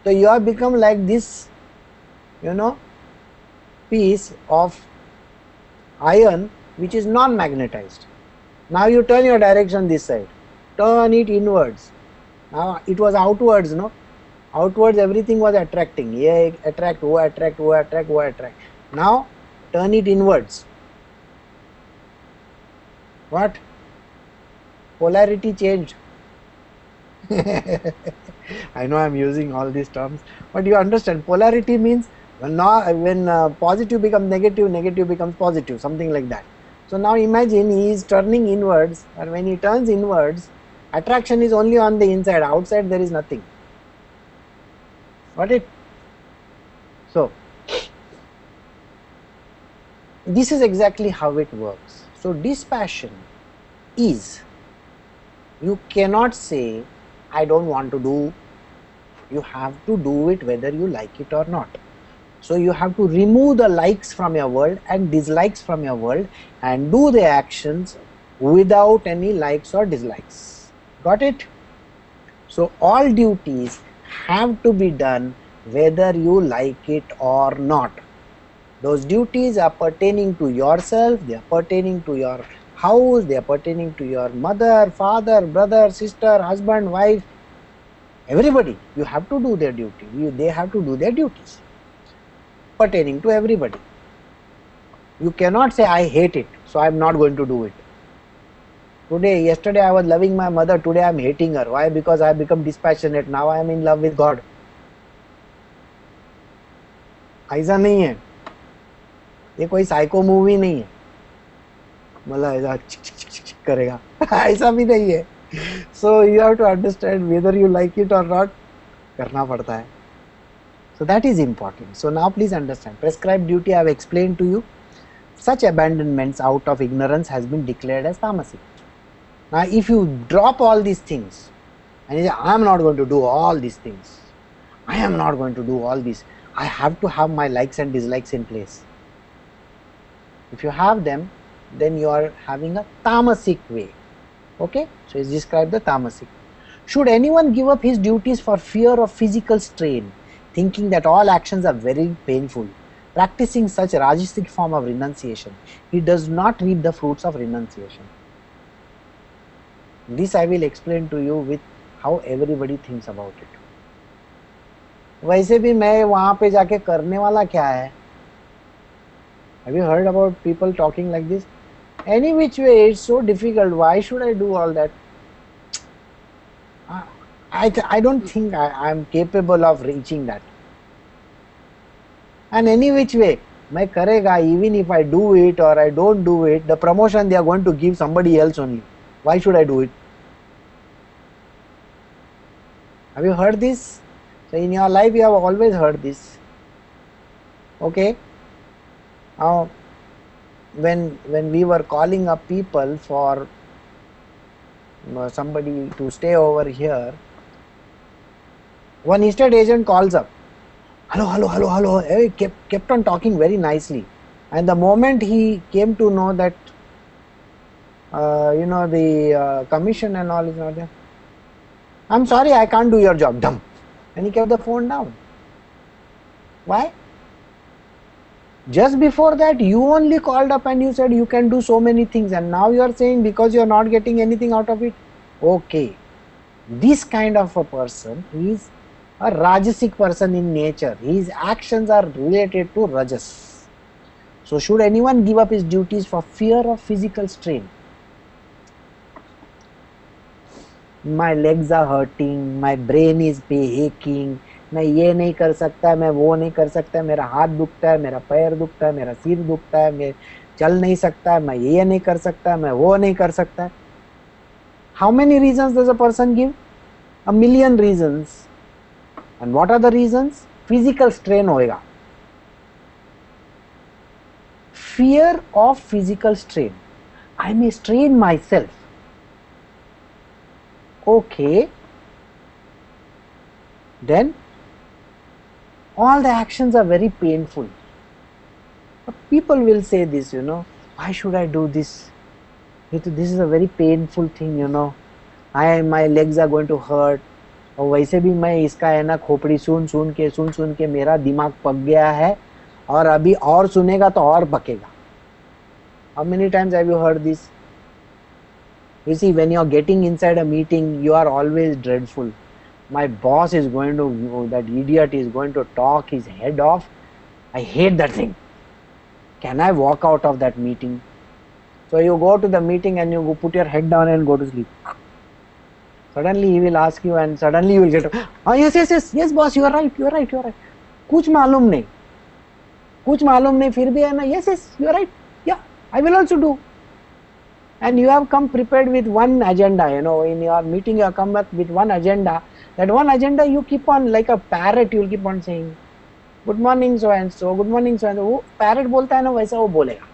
So you have become like this, piece of iron which is non-magnetized. Now you turn your direction this side, turn it inwards. Now it was outwards, no? Outwards everything was attracting. Yeah, attract, wo attract, wo attract, wo attract. Now turn it inwards. What? Polarity changed. I know I'm using all these terms, but you understand polarity means when positive becomes negative, negative becomes positive, something like that. So now imagine he is turning inwards, and when he turns inwards, attraction is only on the inside. Outside there is nothing. Got it? So this is exactly how it works. So dispassion is, you cannot say I don't want to do. You have to do it whether you like it or not. So you have to remove the likes from your world and dislikes from your world and do the actions without any likes or dislikes. Got it? So all duties have to be done whether you like it or not. Those duties are pertaining to yourself, they are pertaining to your house, they are pertaining to your mother, father, brother, sister, husband, wife, everybody. You have to do their duty. They have to do their duties pertaining to everybody. You cannot say I hate it, so I am not going to do it. Yesterday I was loving my mother, today I am hating her. Why? Because I have become dispassionate. Now I am in love with God. ऐसा नहीं है, ये कोई psycho movie नहीं है, मतलब ऐसा चिक करेगा, ऐसा भी नहीं है. So you have to understand whether you like it or not, करना पड़ता है. So that is important. So now please understand, prescribed duty I have explained to you. Such abandonments out of ignorance has been declared as tamasic. Now if you drop all these things and you say I am not going to do all these things, I am not going to do all this, I have to have my likes and dislikes in place. If you have them, then you are having a tamasic way. Okay, so it's described the tamasic. Should anyone give up his duties for fear of physical strain, thinking that all actions are very painful, practicing such a rajasic form of renunciation, he does not reap the fruits of renunciation. This I will explain to you with how everybody thinks about it. वैसे भी मैं वहां पे जाके करने वाला क्या है? Have you heard about people talking like this? Any which way, it's so difficult. Why should I do all that? I don't think I am capable of reaching that. And any which way, मैं करेगा, even if I do it or I don't do it, the promotion they are going to give somebody else only. Why should I do it? Have you heard this? So in your life you have always heard this. Okay. Now when we were calling up people for somebody to stay over here, one estate agent calls up. Hello. He kept on talking very nicely. And the moment he came to know that, the commission and all is not there, I'm sorry, I can't do your job. Dumb. And he kept the phone down. Why? Just before that, you only called up and you said you can do so many things, and now you are saying because you are not getting anything out of it. Okay. This kind of a person is a rajasic person in nature. His actions are related to rajas. So should anyone give up his duties for fear of physical strain? My legs are hurting, my brain is aching, मैं ये नहीं कर सकता, मैं वो नहीं कर सकता, मेरा हाथ दुखता है, मेरा पैर दुखता है, मेरा सिर दुखता है, मैं चल नहीं सकता, मैं ये नहीं कर सकता, मैं वो नहीं कर सकता. How many reasons does a person give? A million reasons. And what are the reasons? Physical strain होएगा. Fear of physical strain. I may strain myself. Okay. Then all the actions are very painful. But people will say this, why should I do this? This is a very painful thing, my legs are going to hurt. और वैसे भी मैं इसका है ना खोपड़ी सुन सुन के मेरा दिमाग पक गया है, और अभी और सुनेगा तो और पकेगा. How many times have you heard this? You see, when you're getting inside a meeting, you are always dreadful. My boss is going to, that idiot is going to talk his head off. I hate that thing. Can I walk out of that meeting? So you go to the meeting and you go put your head down and go to sleep. Suddenly he will ask you and suddenly you will get, oh yes boss, you are right. कुछ मालूम नहीं फिर भी है ना, yes you are right, yeah I will also do. And you have come prepared with one agenda, in your meeting you have come up with one agenda. That one agenda you keep on like a parrot, you will keep on saying good morning so and so, good morning so and so. वो parrot बोलता है ना वैसा वो बोलेगा.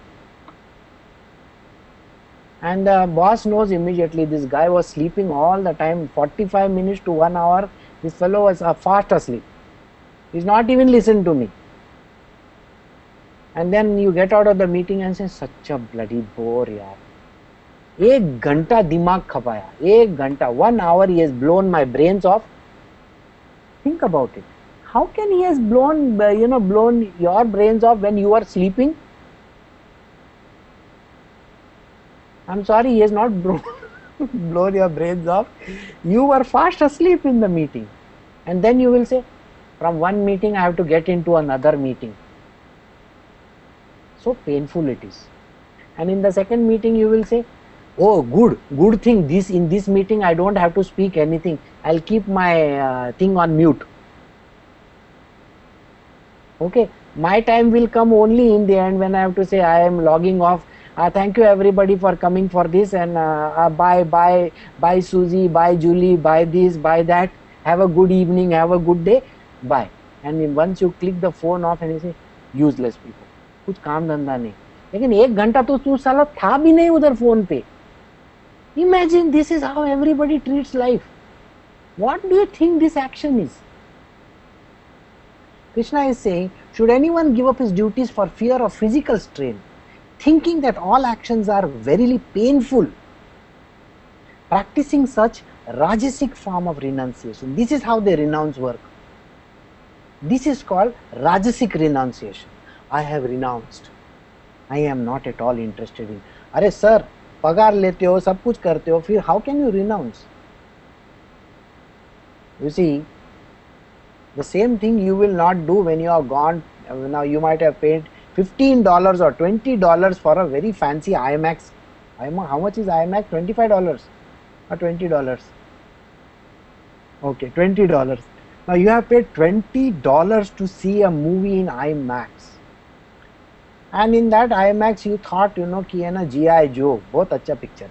And the boss knows immediately this guy was sleeping all the time, 45 minutes to 1 hour. This fellow was fast asleep. He's not even listened to me. And then you get out of the meeting and say, such a bloody bore yaar. 1 घंटा दिमाग खपाया, 1 घंटा, 1 hour he has blown my brains off. Think about it. How can he has blown your brains off when you are sleeping? I'm sorry, he has not blown your brains off. You were fast asleep in the meeting. And then you will say, from one meeting I have to get into another meeting. So painful it is. And in the second meeting you will say, oh good thing, in this meeting I don't have to speak anything. I'll keep my thing on mute. Okay, my time will come only in the end when I have to say I am logging off. Thank you everybody for coming for this, and bye Susie, bye Julie, bye this, bye that. Have a good evening, have a good day, bye. And once you click the phone off and you say useless people, कुछ काम धंधा नहीं. लेकिन 1 घंटा तो तू साला था भी नहीं उधर फोन पे. Imagine this is how everybody treats life. What do you think this action is? Krishna is saying, should anyone give up his duties for fear of physical strain, thinking that all actions are verily painful, practicing such rajasic form of renunciation? This is how they renounce work. This is called rajasic renunciation. I have renounced. I am not at all interested in. अरे sir, पगार लेते हो, सब कुछ करते हो, फिर how can you renounce? You see, the same thing you will not do when you are gone. Now you might have paid $15 or $20 for a very fancy IMAX. How much is IMAX? $25 or $20? Okay, $20. Now you have paid $20 to see a movie in IMAX. And in that IMAX you thought, कि है ना G.I. Joe, बहुत अच्छा picture है.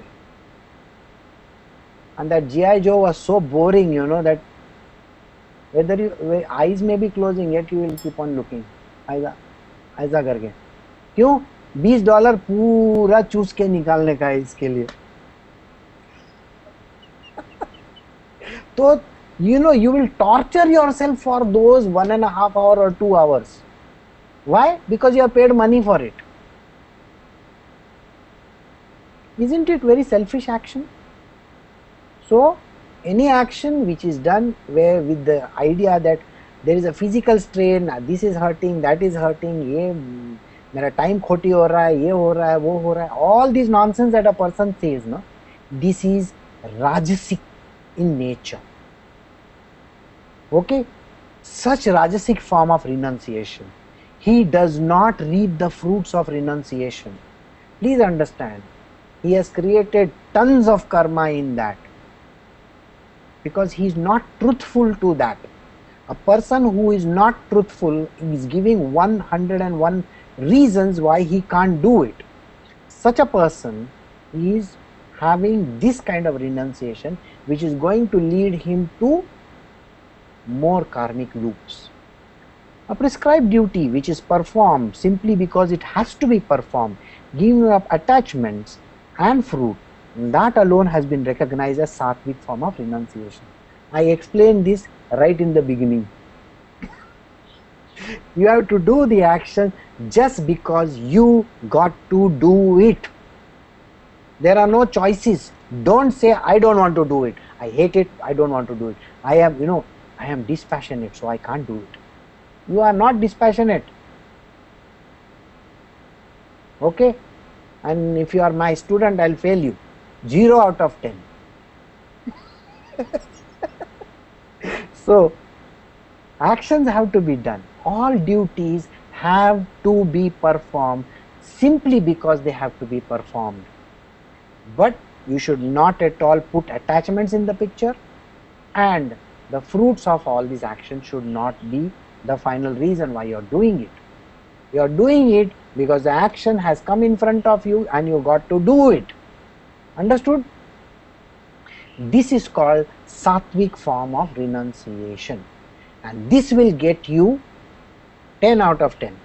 And that G.I. Joe was so boring, that whether your eyes may be closing yet you will keep on looking. ऐसा करके. क्यों? $20 पूरा चूस के निकालने का है इसके लिए. तो you will torture yourself for those 1.5 hours or 2 hours. Why? Because you have paid money for it. Isn't it very selfish action? So any action which is done where with the idea that there is a physical strain, this is hurting, that is hurting, ये मेरा time खोटी हो रहा है, ये हो रहा है, वो हो रहा है, all these nonsense that a person says, no, this is rajasic in nature. Okay, such rajasic form of renunciation, he does not reap the fruits of renunciation. Please understand, he has created tons of karma in that, because he is not truthful to that. A person who is not truthful is giving 101 reasons why he can't do it. Such a person is having this kind of renunciation, which is going to lead him to more karmic loops. A prescribed duty which is performed simply because it has to be performed, giving up attachments and fruit, that alone has been recognized as sattvic form of renunciation. I explained this right in the beginning. You have to do the action just because you got to do it. There are no choices. Don't say, I don't want to do it, I hate it, I don't want to do it, I am dispassionate, so I can't do it. You are not dispassionate. Okay? And if you are my student, I'll fail you. 0 out of 10. So, actions have to be done. All duties have to be performed simply because they have to be performed. But you should not at all put attachments in the picture, and the fruits of all these actions should not be the final reason why you are doing it. You are doing it because the action has come in front of you and you got to do it. Understood? This is called sattvic form of renunciation, and this will get you 10 out of 10.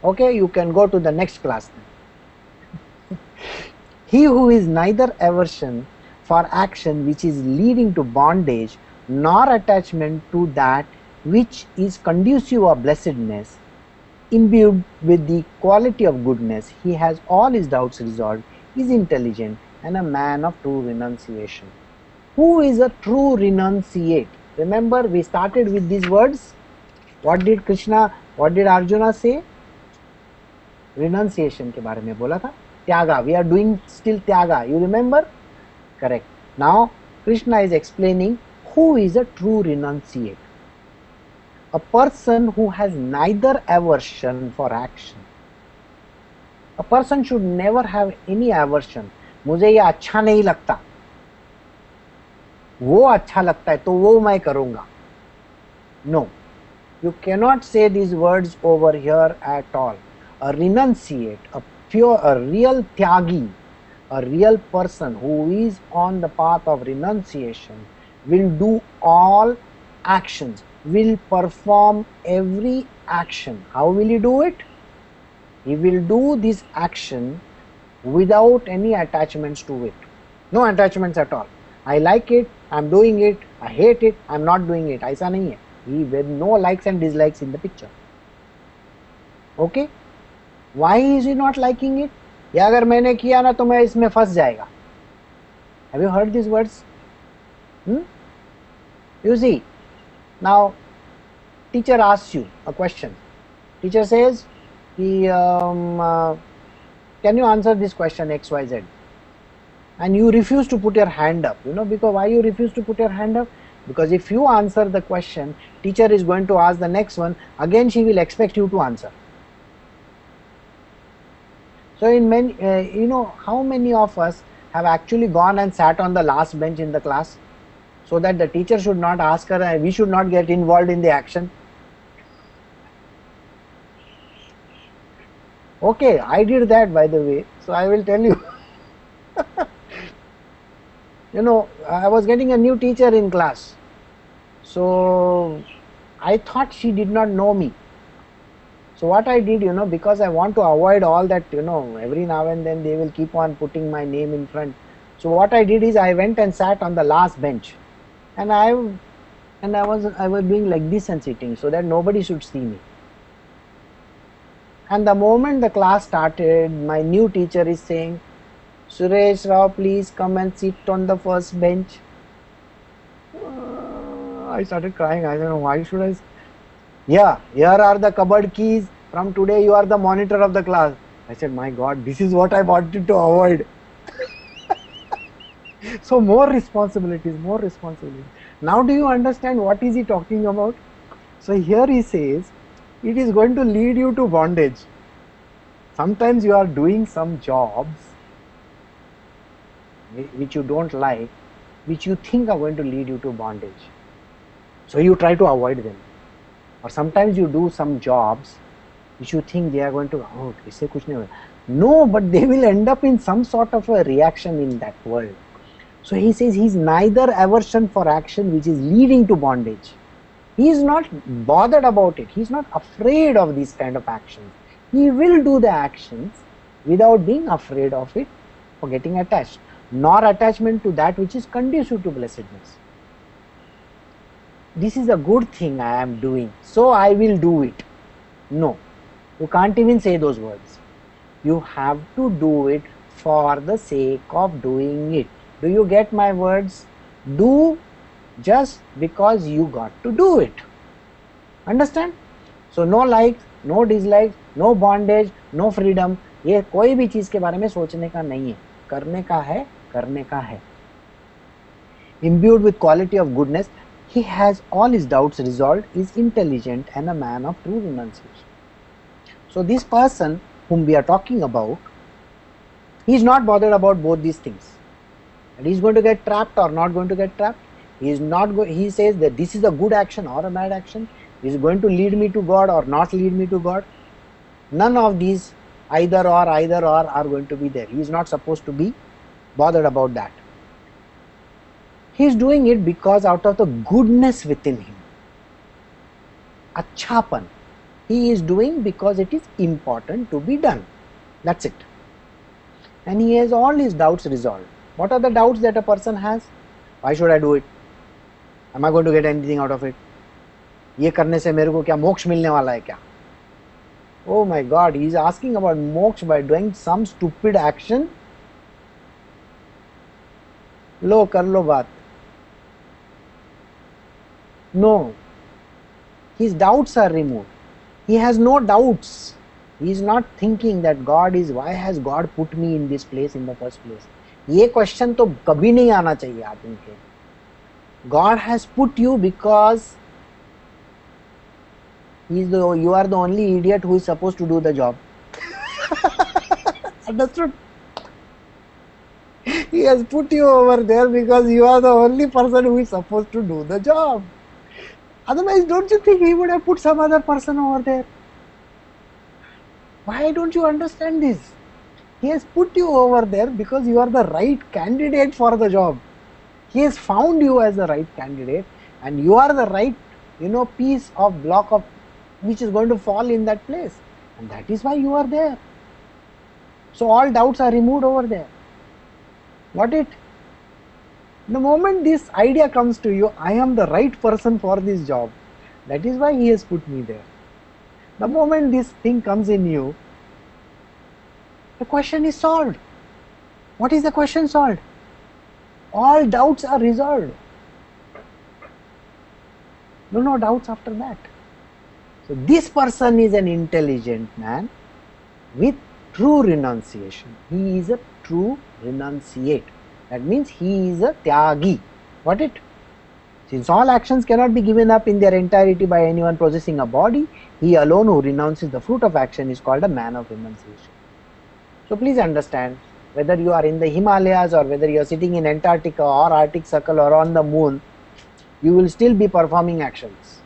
Okay, you can go to the next class then. He who is neither aversion for action which is leading to bondage, nor attachment to that which is conducive of blessedness, imbued with the quality of goodness, he has all his doubts resolved, is intelligent, and a man of true renunciation. Who is a true renunciate? Remember, we started with these words. What did Arjuna say? Renunciation के बारे में बोला था. Tyaga. We are doing still Tyaga. You remember? Correct. Now, Krishna is explaining who is a true renunciate. A person who has neither aversion for action. A person should never have any aversion. मुझे ये अच्छा नहीं लगता, वो अच्छा लगता है तो वो मैं करूँगा. No. You cannot say these words over here at all. A renunciate, a real tyagi, a real person who is on the path of renunciation will do all actions, will perform every action. How will he do it? He will do this action without any attachments to it. No attachments at all. I like it, I am doing it. I hate it, I am not doing it. ऐसा नहीं है. He with no likes and dislikes in the picture. Okay? Why is he not liking it? ये अगर मैंने किया ना तो मैं इसमें फंस जाएगा. Have you heard these words? You see, now teacher asks you a question. Teacher says, can you answer this question XYZ? And you refuse to put your hand up. Because why you refuse to put your hand up? Because if you answer the question, teacher is going to ask the next one. Again, she will expect you to answer. So in many, how many of us have actually gone and sat on the last bench in the class so that the teacher should not ask her and we should not get involved in the action? Okay, I did that, by the way, so I will tell you. I was getting a new teacher in class, so I thought she did not know me. So what I did, because I want to avoid all that, every now and then they will keep on putting my name in front. So what I did is I went and sat on the last bench, and I was doing like this and sitting so that nobody should see me. And the moment the class started, my new teacher is saying, Suresh Rao, please come and sit on the first bench. I started crying. I don't know why should I. Yeah, here are the cupboard keys. From today you are the monitor of the class. I said, my God, this is what I wanted to avoid. So more responsibilities. Now do you understand what is he talking about? So here he says, it is going to lead you to bondage. Sometimes you are doing some jobs which you don't like, which you think are going to lead you to bondage. So you try to avoid them. Or sometimes you do some jobs which you think they are going to, इससे कुछ नहीं होगा. No, but they will end up in some sort of a reaction in that world. So he says he is neither aversion for action which is leading to bondage. He is not bothered about it. He is not afraid of these kind of actions. He will do the actions without being afraid of it or getting attached, nor attachment to that which is conducive to blessedness. This is a good thing I am doing, so I will do it. No, you can't even say those words. You have to do it for the sake of doing it. Do you get my words? Do just because you got to do it. Understand? So no likes, no dislikes, no bondage, no freedom. ये कोई भी चीज के बारे में सोचने का नहीं है, करने का है, करने का है. Imbued with quality of goodness, he has all his doubts resolved, is intelligent and a man of true renunciation. So this person whom we are talking about, he is not bothered about both these things. And he is going to get trapped or not going to get trapped. He says that this is a good action or a bad action. Is going to lead me to God or not lead me to God. None of these either or are going to be there. He is not supposed to be bothered about that. He is doing it because out of the goodness within him. Achhapan. He is doing because it is important to be done. That's it. And he has all his doubts resolved. What are the doubts that a person has? Why should I do it? Am I going to get anything out of it? ये करने से मेरे को क्या मोक्ष मिलने वाला है क्या? Oh my God, he is asking about moksha by doing some stupid action. लो कर लो बात. No, his doubts are removed. He has no doubts. He is not thinking that God is, why has God put me in this place in the first place? ये question तो कभी नहीं आना चाहिए आदमी के. God has put you because you are the only idiot who is supposed to do the job. Understood? He has put you over there because you are the only person who is supposed to do the job. Otherwise, don't you think he would have put some other person over there? Why don't you understand this? He has put you over there because you are the right candidate for the job. He has found you as the right candidate and you are the right, piece of block of which is going to fall in that place, and that is why you are there. So all doubts are removed over there. Got it? The moment this idea comes to you, I am the right person for this job, that is why he has put me there. The moment this thing comes in you, the question is solved. What is the question solved? All doubts are resolved. No doubts after that. So this person is an intelligent man with true renunciation. He is a true renunciate. That means he is a tyagi. Got it? Since all actions cannot be given up in their entirety by anyone possessing a body, he alone who renounces the fruit of action is called a man of renunciation. So please understand, whether you are in the Himalayas or whether you are sitting in Antarctica or Arctic Circle or on the moon, you will still be performing actions.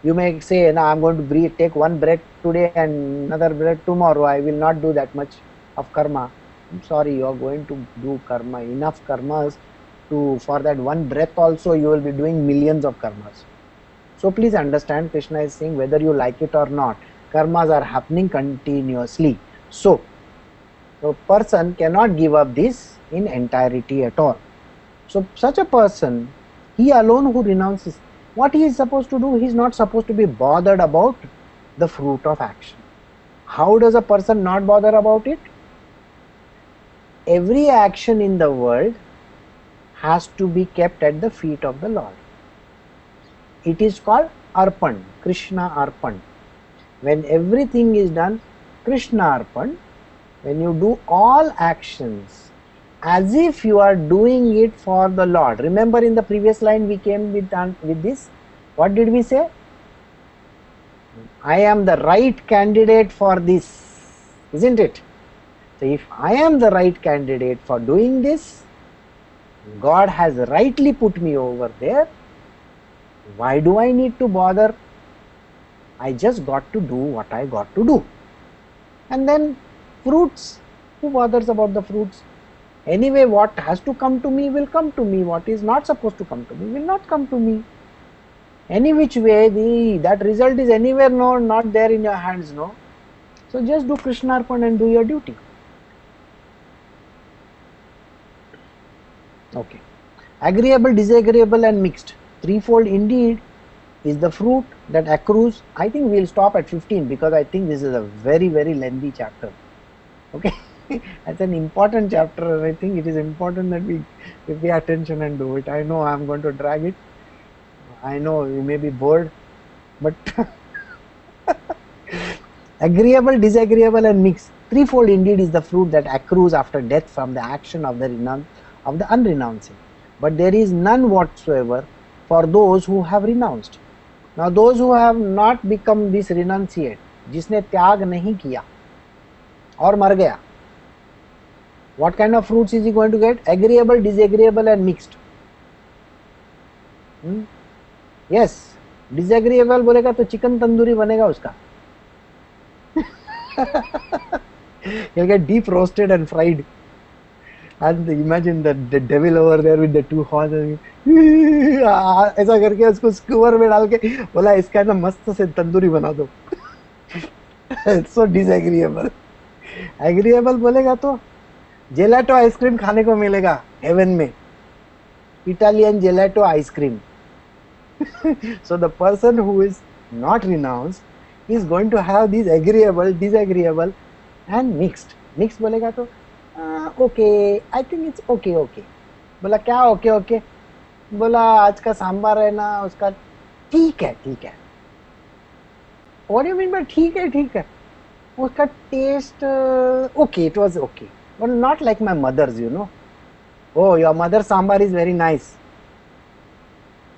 You may say, no, I am going to take one breath today and another breath tomorrow. I will not do that much of karma. I'm sorry, you are going to do karma, enough karmas for that one breath also you will be doing millions of karmas. So please understand, Krishna is saying whether you like it or not, karmas are happening continuously. So a person cannot give up this in entirety at all. So such a person, he alone who renounces, what he is supposed to do? He is not supposed to be bothered about the fruit of action. How does a person not bother about it? Every action in the world has to be kept at the feet of the Lord. It is called Arpan, Krishna Arpan. When everything is done, Krishna Arpan, when you do all actions as if you are doing it for the Lord. Remember in the previous line we came with this. What did we say? I am the right candidate for this, isn't it? So if I am the right candidate for doing this, God has rightly put me over there, why do I need to bother? I just got to do what I got to do. And then fruits, who bothers about the fruits? Anyway, what has to come to me will come to me. What is not supposed to come to me will not come to me. Any which way, that result is anywhere not there in your hands, no. So just do Krishna Arpan and do your duty. Okay. Agreeable, disagreeable and mixed. Threefold indeed is the fruit that accrues. I think we'll stop at 15 because I think this is a very, very lengthy chapter. Okay. That's an important chapter, and I think it is important that we pay attention and do it. I know I'm going to drag it. I know you may be bored, but agreeable, disagreeable, and mixed. Threefold indeed is the fruit that accrues after death from the action of the unrenouncing. But there is none whatsoever for those who have renounced. Now, those who have not become this renunciate, जिसने त्याग नहीं किया और मर गया, what kind of fruits is he going to get? Agreeable, disagreeable, and mixed. Yes, disagreeable बोलेगा तो chicken tandoori बनेगा उसका. He'll get deep roasted and fried. And imagine the devil over there with the two horns. ऐसा करके उसको square में डाल के बोला इसका ना मस्त से तंदूरी बना दो. It's so disagreeable. Agreeable बोलेगा तो जेलाटो आइसक्रीम खाने को मिलेगा हेवन में. Italian gelato ice cream. So the person who is not renounced is going to have these agreeable, disagreeable, and mixed. Mixed बोलेगा तो okay, I think it's okay. बोला क्या okay? बोला आज का सांबार है ना उसका ठीक है. What do you mean by ठीक है? उसका taste okay, it was okay, but not like my mother's, you know. Oh, your mother's sambar is very nice.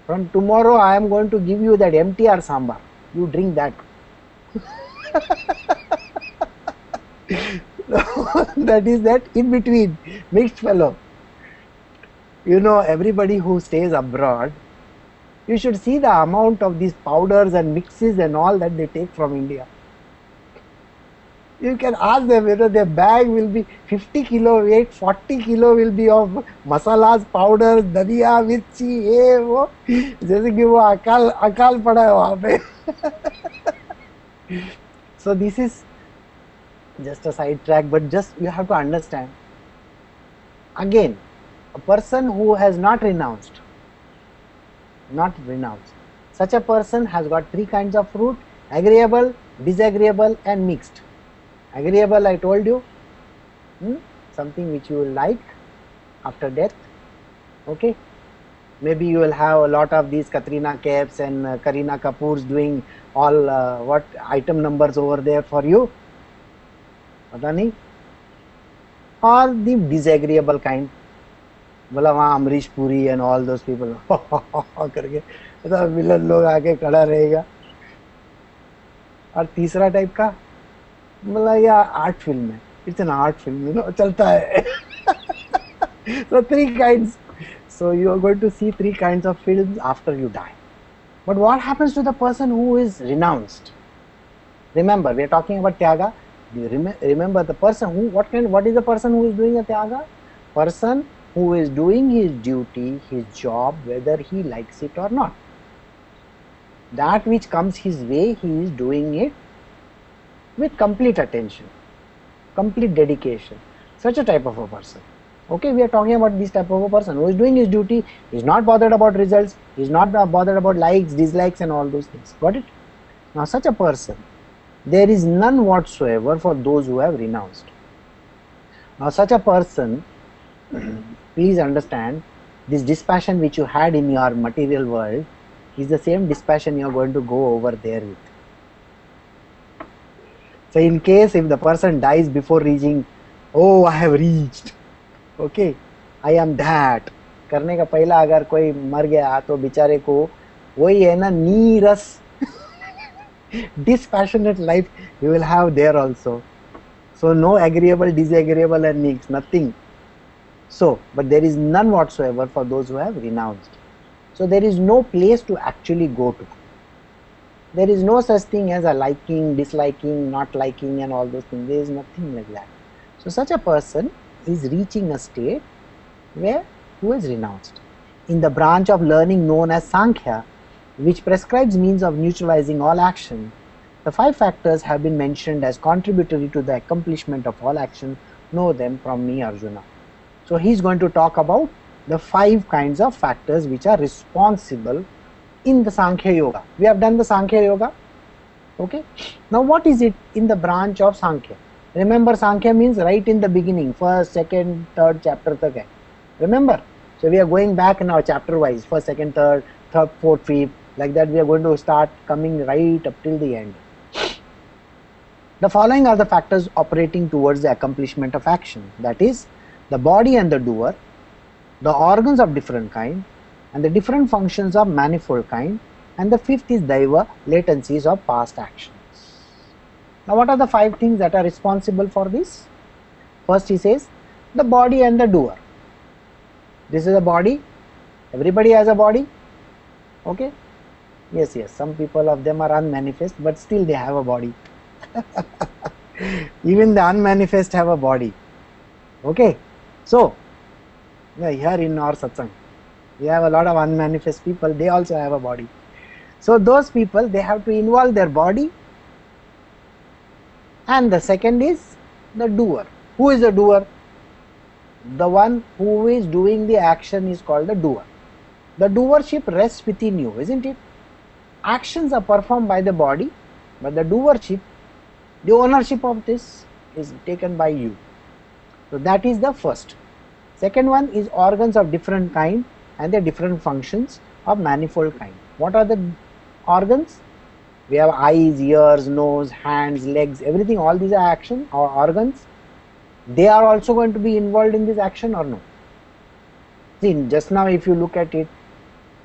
From tomorrow I am going to give you that MTR sambar. You drink that. That is that in between, mixed fellow. You know, everybody who stays abroad, you should see the amount of these powders and mixes and all that they take from India. You can ask them, you know, their bag will be 50 kilo weight, 40 kilo will be of masalas, powders, धनिया, मिर्ची, ये वो, जैसे कि वो अकाल पड़ा है वहाँ पे. So this is just a side track, but just you have to understand. Again, a person who has not renounced, such a person has got three kinds of fruit: agreeable, disagreeable, and mixed. Agreeable, I told you, something which you will like after death. Okay, maybe you will have a lot of these Katrina Kaifs and Kareena Kapoors doing all what item numbers over there for you. पता नहीं. Or the disagreeable kind, बोला वहाँ Amrish Puri and all those people करके तो villain लोग आके खड़ा रहेगा. और तीसरा टाइप का बोला या आर्ट फिल्म है, it's an art film, you know, चलता है. So three kinds. So you are going to see three kinds of films after you die. But what happens to the person who is renounced? Remember, we are talking about tyaga. You remember the person who, what is the person who is doing a tyaga? Person who is doing his duty, his job, whether he likes it or not. That which comes his way, he is doing it with complete attention, complete dedication. Such a type of a person. Okay, we are talking about this type of a person who is doing his duty, is not bothered about results, is not bothered about likes, dislikes and all those things. Got it? Now such a person, there is none whatsoever for those who have renounced. Now such a person, please understand, this dispassion which you had in your material world is the same dispassion you are going to go over there with. So in case if the person dies before reaching, oh I have reached, okay, I am that, करने का पहला अगर कोई मर गया तो बेचारे को वही है ना नीरस dispassionate life you will have there also. So no agreeable, disagreeable and mixed, nothing. So, but there is none whatsoever for those who have renounced. So there is no place to actually go to. There is no such thing as a liking, disliking, not liking and all those things. There is nothing like that. So such a person is reaching a state who is renounced. In the branch of learning known as Sankhya, which prescribes means of neutralizing all action, the 5 factors have been mentioned as contributory to the accomplishment of all action. Know them from me, Arjuna. So he is going to talk about the 5 kinds of factors which are responsible in the Sankhya Yoga. We have done the Sankhya Yoga. Okay. Now what is it in the branch of Sankhya? Remember, Sankhya means right in the beginning, first, second, third chapter tak hai. Remember? So we are going back now chapter wise, first, second, third, fourth, fifth, like that we are going to start coming right up till the end. The following are the factors operating towards the accomplishment of action. That is, the body and the doer, the organs of different kind, and the different functions of manifold kind, and the fifth is Daiva, latencies of past actions. Now what are the 5 things that are responsible for this? First he says, the body and the doer. This is a body. Everybody has a body. Okay? Yes, some people of them are unmanifest, but still they have a body. Even the unmanifest have a body. Okay? So, here in our satsang, we have a lot of unmanifest people, they also have a body. So those people, they have to involve their body. And the second is the doer. Who is the doer? The one who is doing the action is called the doer. The doership rests within you, isn't it? Actions are performed by the body, but the doership, the ownership of this is taken by you. So that is the first. Second one is organs of different kind and the different functions of manifold kind. What are the organs? We have eyes, ears, nose, hands, legs, everything. All these are action or organs. They are also going to be involved in this action or no? See, just now if you look at it,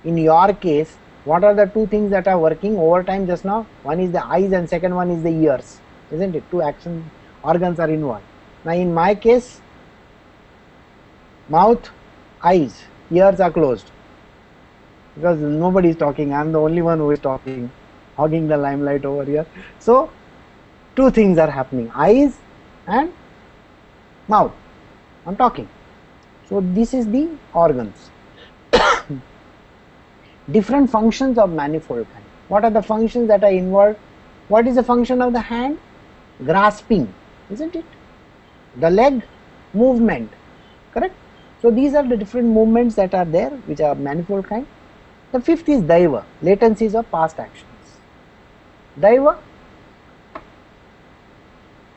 in your case, what are the 2 things that are working over time just now? One is the eyes and second one is the ears, isn't it? 2 action organs are involved. Now in my case, mouth, eyes, ears are closed because nobody is talking. I am the only one who is talking, hogging the limelight over here. So 2 things are happening, eyes and mouth. I am talking. So this is the organs. Different functions of manifold kind. What are the functions that are involved? What is the function of the hand? Grasping, isn't it? The leg, movement, correct? So these are the different movements that are there, which are manifold kind. The fifth is Daiva, latencies of past actions. Daiva,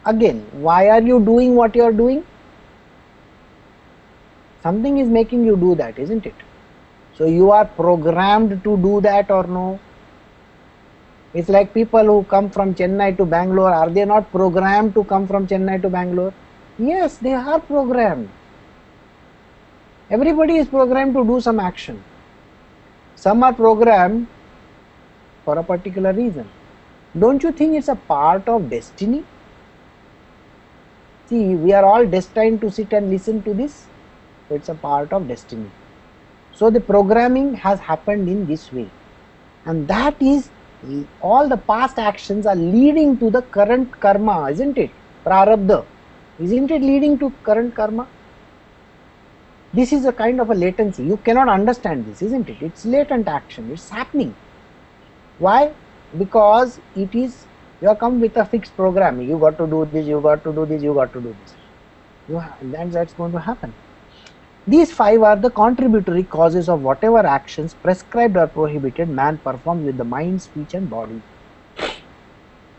again, why are you doing what you are doing? Something is making you do that, isn't it? So you are programmed to do that or no? It's like people who come from Chennai to Bangalore, are they not programmed to come from Chennai to Bangalore? Yes, they are programmed. Everybody is programmed to do some action. Some are programmed for a particular reason. Don't you think it's a part of destiny? See, we are all destined to sit and listen to this. So it's a part of destiny. So the programming has happened in this way. And that is, all the past actions are leading to the current karma, isn't it? Prarabdha. Isn't it leading to current karma? This is a kind of a latency. You cannot understand this, isn't it? It's latent action. It's happening. Why? Because it is, you have come with a fixed program. You got to do this, you got to do this, you got to do this. That's going to happen. These 5 are the contributory causes of whatever actions prescribed or prohibited man performs with the mind, speech and body.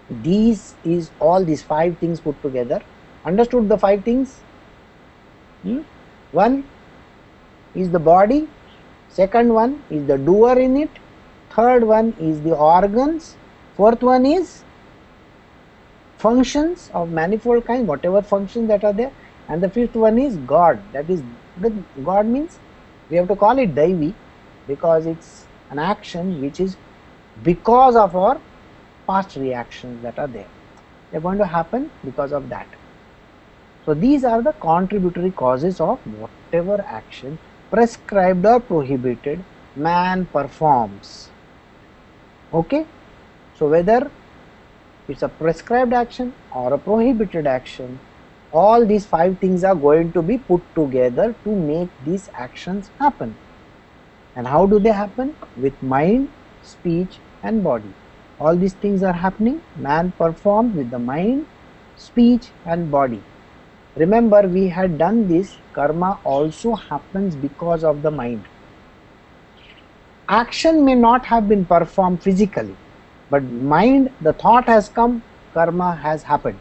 These is all these 5 things put together. Understood the 5 things? One is the body, second one is the doer in it, third one is the organs, fourth one is functions of manifold kind, whatever functions that are there, and the fifth one is God. That is, the God means, we have to call it Daivi because it's an action which is because of our past reactions that are there. They are going to happen because of that. So these are the contributory causes of whatever action prescribed or prohibited man performs. Okay? So whether it's a prescribed action or a prohibited action, all these 5 things are going to be put together to make these actions happen. And how do they happen? With mind, speech and body. All these things are happening. Man performs with the mind, speech and body. Remember, we had done this. Karma also happens because of the mind. Action may not have been performed physically, but mind, the thought has come, karma has happened.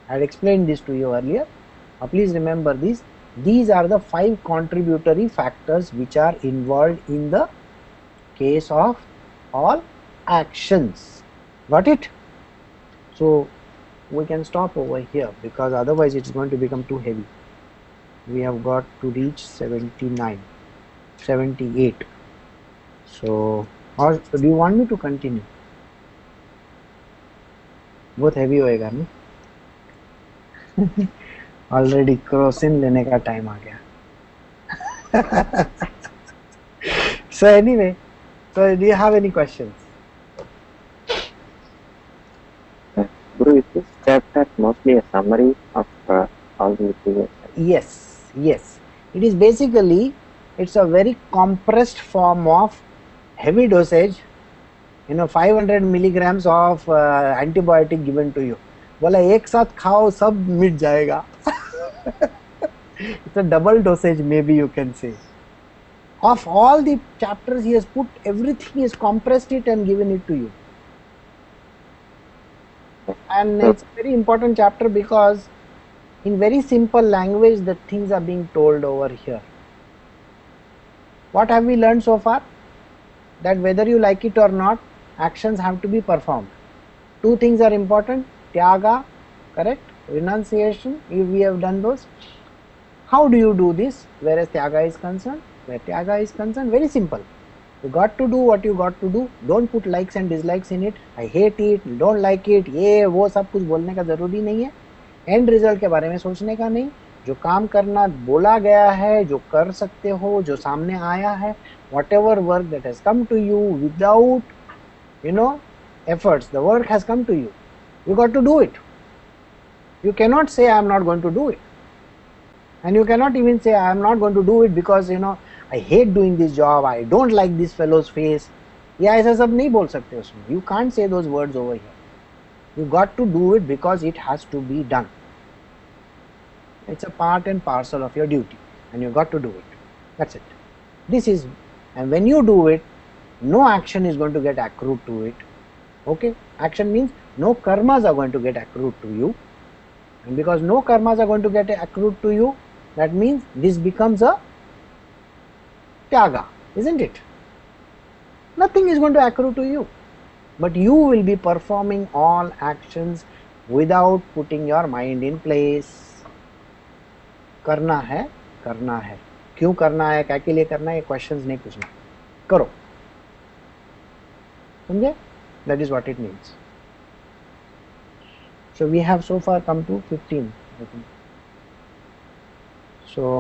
I had explained this to you earlier. Please remember this. These are the 5 contributory factors which are involved in the case of all actions. Got it? So we can stop over here because otherwise it's going to become too heavy. We have got to reach 79, 78. So, or do you want me to continue? बहुत heavy होएगा ना? Already Crocin लेने का time आ गया. So anyway, so do you have any questions? Guru, is this chapter mostly a summary of all the previous? Yes, yes. It is basically, it's a very compressed form of heavy dosage. 500 milligrams of antibiotic given to you. बोला एक साथ खाओ सब मिट जाएगा. It's a double dosage, maybe you can say. Of all the chapters, he has put everything, he has compressed it and given it to you. And it's a very important chapter because in very simple language the things are being told over here. What have we learned so far? That whether you like it or not, actions have to be performed. 2 things are important: tyaga, correct, renunciation, if we have done those. How do you do this whereas tyaga is concerned? Where tyaga is concerned, very simple. You got to do what you got to do. Don't put likes and dislikes in it. I hate it, don't like it, ये वो सब कुछ बोलने का जरूरी नहीं है. And result के बारे में सोचने का नहीं. जो काम करना बोला गया है, जो कर सकते हो, जो सामने आया है, whatever work that has come to you without efforts, the work has come to you. You got to do it. You cannot say I am not going to do it. And you cannot even say I am not going to do it because I hate doing this job, I don't like this fellow's face. या ऐसा सब नहीं बोल सकते उसमें. You can't say those words over here. You got to do it because it has to be done. It's a part and parcel of your duty and you got to do it. That's it. This is, and when you do it, no action is going to get accrued to it. Okay, action means no karmas are going to get accrued to you, and because no karmas are going to get accrued to you, that means this becomes a tyaga, isn't it? Nothing is going to accrue to you, but you will be performing all actions without putting your mind in place. करना है, क्यों करना है, क्या के लिए करना है, ये क्वेश्चंस नहीं पूछना, करो. समझे? That is what it means. So we have so far come to 15, I think. So